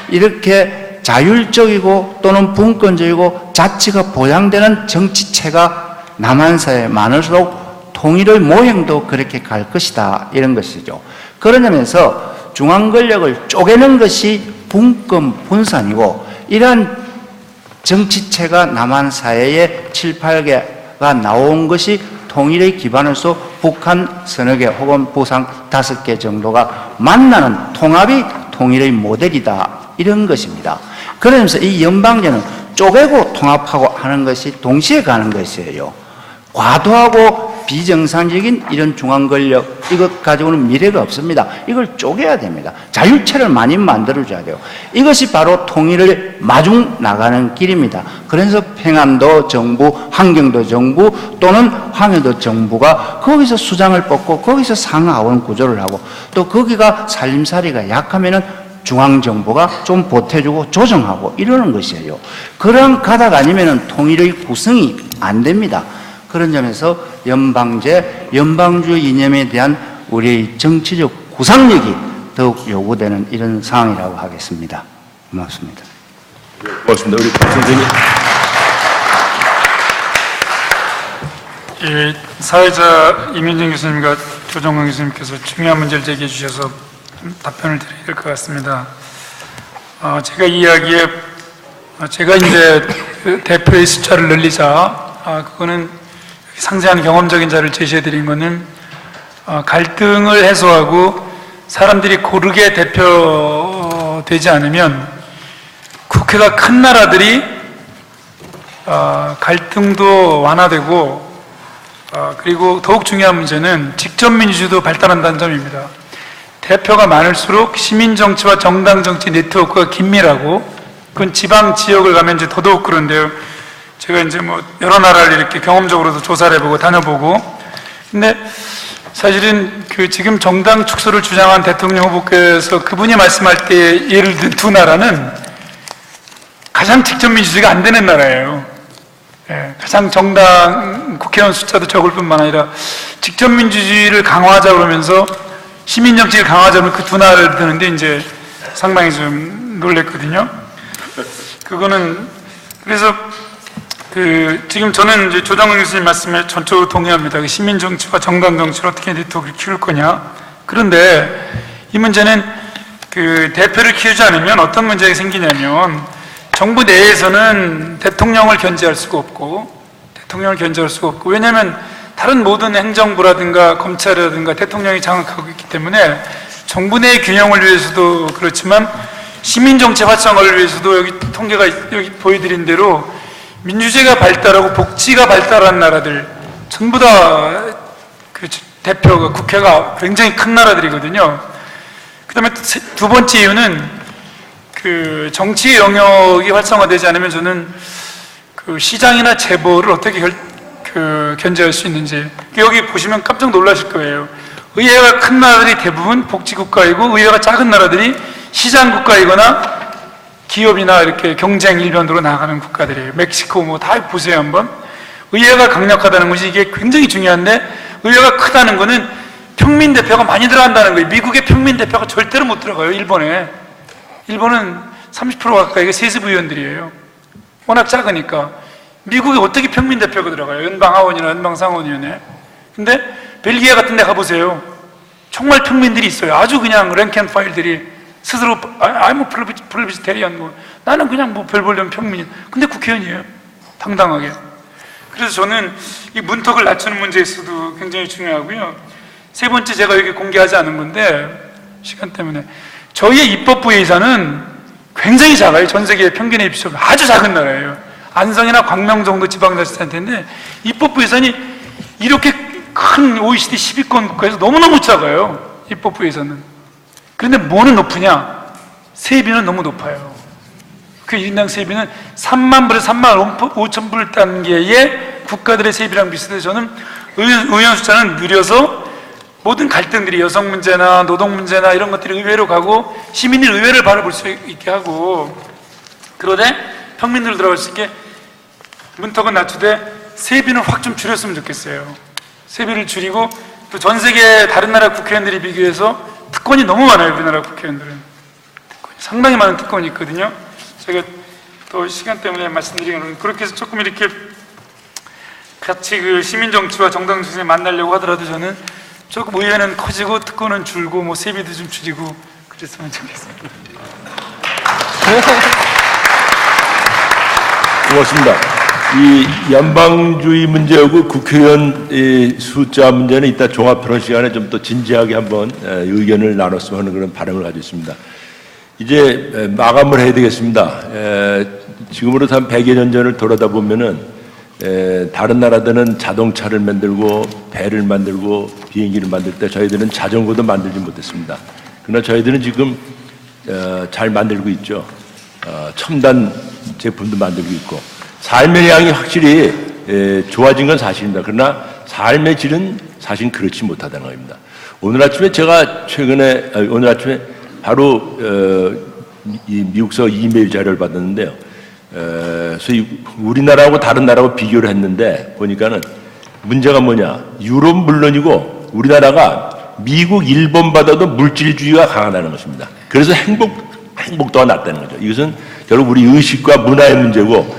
B: 이렇게 자율적이고 또는 분권적이고 자치가 보장되는 정치체가 남한사회에 많을수록 통일의 모형도 그렇게 갈 것이다. 이런 것이죠. 그런 점에서 중앙 권력을 쪼개는 것이 분권 분산이고 이러한 정치체가 남한 사회에 7, 8개가 나온 것이 통일의 기반으로서 북한 서너 개 혹은 부상 5개 정도가 만나는 통합이 통일의 모델이다. 이런 것입니다. 그러면서 이 연방제는 쪼개고 통합하고 하는 것이 동시에 가는 것이에요. 과도하고 비정상적인 이런 중앙 권력, 이것 가지고는 미래가 없습니다. 이걸 쪼개야 됩니다. 자율체를 많이 만들어줘야 돼요. 이것이 바로 통일을 마중 나가는 길입니다. 그래서 평안도 정부, 환경도 정부 또는 황해도 정부가 거기서 수장을 뽑고 거기서 상하원 구조를 하고 또 거기가 살림살이가 약하면은 중앙정부가 좀 보태주고 조정하고 이러는 것이에요. 그런 가닥 아니면은 통일의 구성이 안 됩니다. 그런 점에서 연방제, 연방주의 이념에 대한 우리의 정치적 구상력이 더욱 요구되는 이런 상황이라고 하겠습니다. 고맙습니다.
A: 고맙습니다. 우리 박 선생님.
C: 예, 사회자 이민정 교수님과 조정근 교수님께서 중요한 문제를 제기해 주셔서 답변을 드려야 될 것 같습니다. 제가 이제 대표의 숫자를 늘리자, 그거는 상세한 경험적인 자를 제시해 드린 거는 갈등을 해소하고 사람들이 고르게 대표되지 않으면 국회가 큰 나라들이 갈등도 완화되고 그리고 더욱 중요한 문제는 직접 민주주의도 발달한다는 점입니다. 대표가 많을수록 시민정치와 정당정치 네트워크가 긴밀하고 그건 지방 지역을 가면 이제 더더욱 그런데요. 제가 이제 뭐 여러 나라를 이렇게 경험적으로도 조사를 해보고 다녀보고 근데 사실은 그 지금 정당 축소를 주장한 대통령 후보께서 그분이 말씀할 때 예를 든 두 나라는 가장 직접 민주주의가 안 되는 나라예요. 예, 가장 정당 국회의원 숫자도 적을 뿐만 아니라 직접 민주주의를 강화하자 그러면서 시민정치를 강화하자 그러면 그 두 나라를 드는데 이제 상당히 좀 놀랬거든요. 그거는 그래서 지금 저는 이제 조정근 교수님 말씀에 전적으로 동의합니다. 시민정치와 정당정치를 어떻게 네트워크를 키울 거냐. 그런데 이 문제는 대표를 키우지 않으면 어떤 문제가 생기냐면 정부 내에서는 대통령을 견제할 수가 없고 왜냐하면 다른 모든 행정부라든가 검찰이라든가 대통령이 장악하고 있기 때문에 정부 내 균형을 위해서도 그렇지만 시민정치 활성화를 위해서도 여기 통계가 여기 보여드린 대로 민주주의가 발달하고 복지가 발달한 나라들 전부 다 대표가 국회가 굉장히 큰 나라들이거든요. 그 다음에 두 번째 이유는 정치 영역이 활성화되지 않으면 저는 시장이나 재벌을 어떻게 견제할 수 있는지 여기 보시면 깜짝 놀라실 거예요. 의회가 큰 나라들이 대부분 복지국가이고 의회가 작은 나라들이 시장국가이거나 기업이나 이렇게 경쟁 일변도로 나가는 국가들이에요. 멕시코 뭐 다 보세요 한번. 의회가 강력하다는 것이 이게 굉장히 중요한데 의회가 크다는 거는 평민 대표가 많이 들어간다는 거예요. 미국의 평민 대표가 절대로 못 들어가요. 일본은 30% 가까이가 세습 의원들이에요. 워낙 작으니까. 미국에 어떻게 평민 대표가 들어가요? 연방하원이나 연방상원위원회. 근데 벨기에 같은 데 가보세요. 정말 평민들이 있어요. 아주 그냥 랭앤파일들이 스스로 I'm a 플레비테리안 나는 그냥 뭐 별 볼려면 평민이. 근데 국회의원이에요. 당당하게. 그래서 저는 이 문턱을 낮추는 문제에서도 굉장히 중요하고요. 세 번째 제가 여기 공개하지 않은 건데 시간 때문에 저희의 입법부 예산은 굉장히 작아요. 전 세계 평균에 비해서 아주 작은 나라예요. 안성이나 광명 정도 지방자치단체인데 입법부 예산이 이렇게 큰 OECD 10위권 국가에서 너무너무 작아요. 입법부 예산은. 그런데 뭐는 높으냐? 세비는 너무 높아요. 그 1인당 세비는 3만 불에서 3만 5천 불 단계의 국가들의 세비랑 비슷해서 저는 의원 숫자는 느려서 모든 갈등들이 여성 문제나 노동 문제나 이런 것들이 의회로 가고 시민들이 의회를 바라볼 수 있게 하고 그러되 평민들 들어갈 수 있게 문턱은 낮추되 세비는 확 좀 줄였으면 좋겠어요. 세비를 줄이고 또 전 세계 다른 나라 국회의원들이 비교해서 특권이 너무 많아요. 우리나라 국회의원들은 상당히 많은 특권이 있거든요. 제가 또 시간 때문에 말씀드리는 건 그렇게 해서 조금 이렇게 같이 시민정치와 정당정치를 만나려고 하더라도 저는 조금 의회는 커지고 특권은 줄고 뭐 세비도 좀 줄이고 그랬으면 좋겠습니다.
A: 고맙습니다. 이 연방주의 문제하고 국회의원 숫자 문제는 이따 종합토론 시간에 좀 더 진지하게 한번 의견을 나눴으면 하는 그런 바람을 가지고 있습니다. 이제 마감을 해야 되겠습니다. 지금으로부터 한 100여 년 전을 돌아다 보면은 다른 나라들은 자동차를 만들고 배를 만들고 비행기를 만들 때 저희들은 자전거도 만들지 못했습니다. 그러나 저희들은 지금 잘 만들고 있죠. 첨단 제품도 만들고 있고 삶의 양이 확실히 좋아진 건 사실입니다. 그러나 삶의 질은 사실 그렇지 못하다는 겁니다. 오늘 아침에 제가 오늘 아침에 바로 이 미국서 이메일 자료를 받았는데요. 그래서 우리나라하고 다른 나라하고 비교를 했는데 보니까는 문제가 뭐냐? 유럽 물론이고 우리나라가 미국, 일본보다도 물질주의가 강하다는 것입니다. 그래서 행복도가 낮다는 거죠. 이것은 결국 우리 의식과 문화의 문제고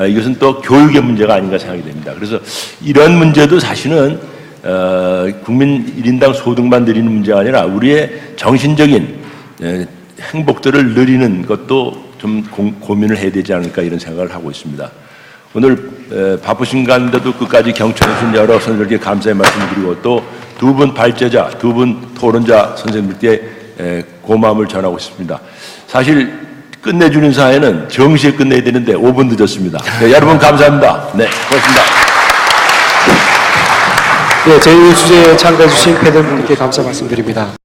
A: 이것은 또 교육의 문제가 아닌가 생각이 됩니다. 그래서 이런 문제도 사실은 국민 1인당 소득만 늘리는 문제가 아니라 우리의 정신적인 행복들을 누리는 것도 좀 고민을 해야 되지 않을까 이런 생각을 하고 있습니다. 오늘 바쁘신 가운데도 끝까지 경청해주신 여러 선생님들께 감사의 말씀드리고 또 두 분 발제자, 두 분 토론자 선생님들께 고마움을 전하고 싶습니다. 사실 끝내주는 사회는 정시에 끝내야 되는데 5분 늦었습니다. 네, 여러분 감사합니다. 네, 고맙습니다.
F: 네, 제2 주제에 참가해주신 패널분들께 감사 말씀드립니다.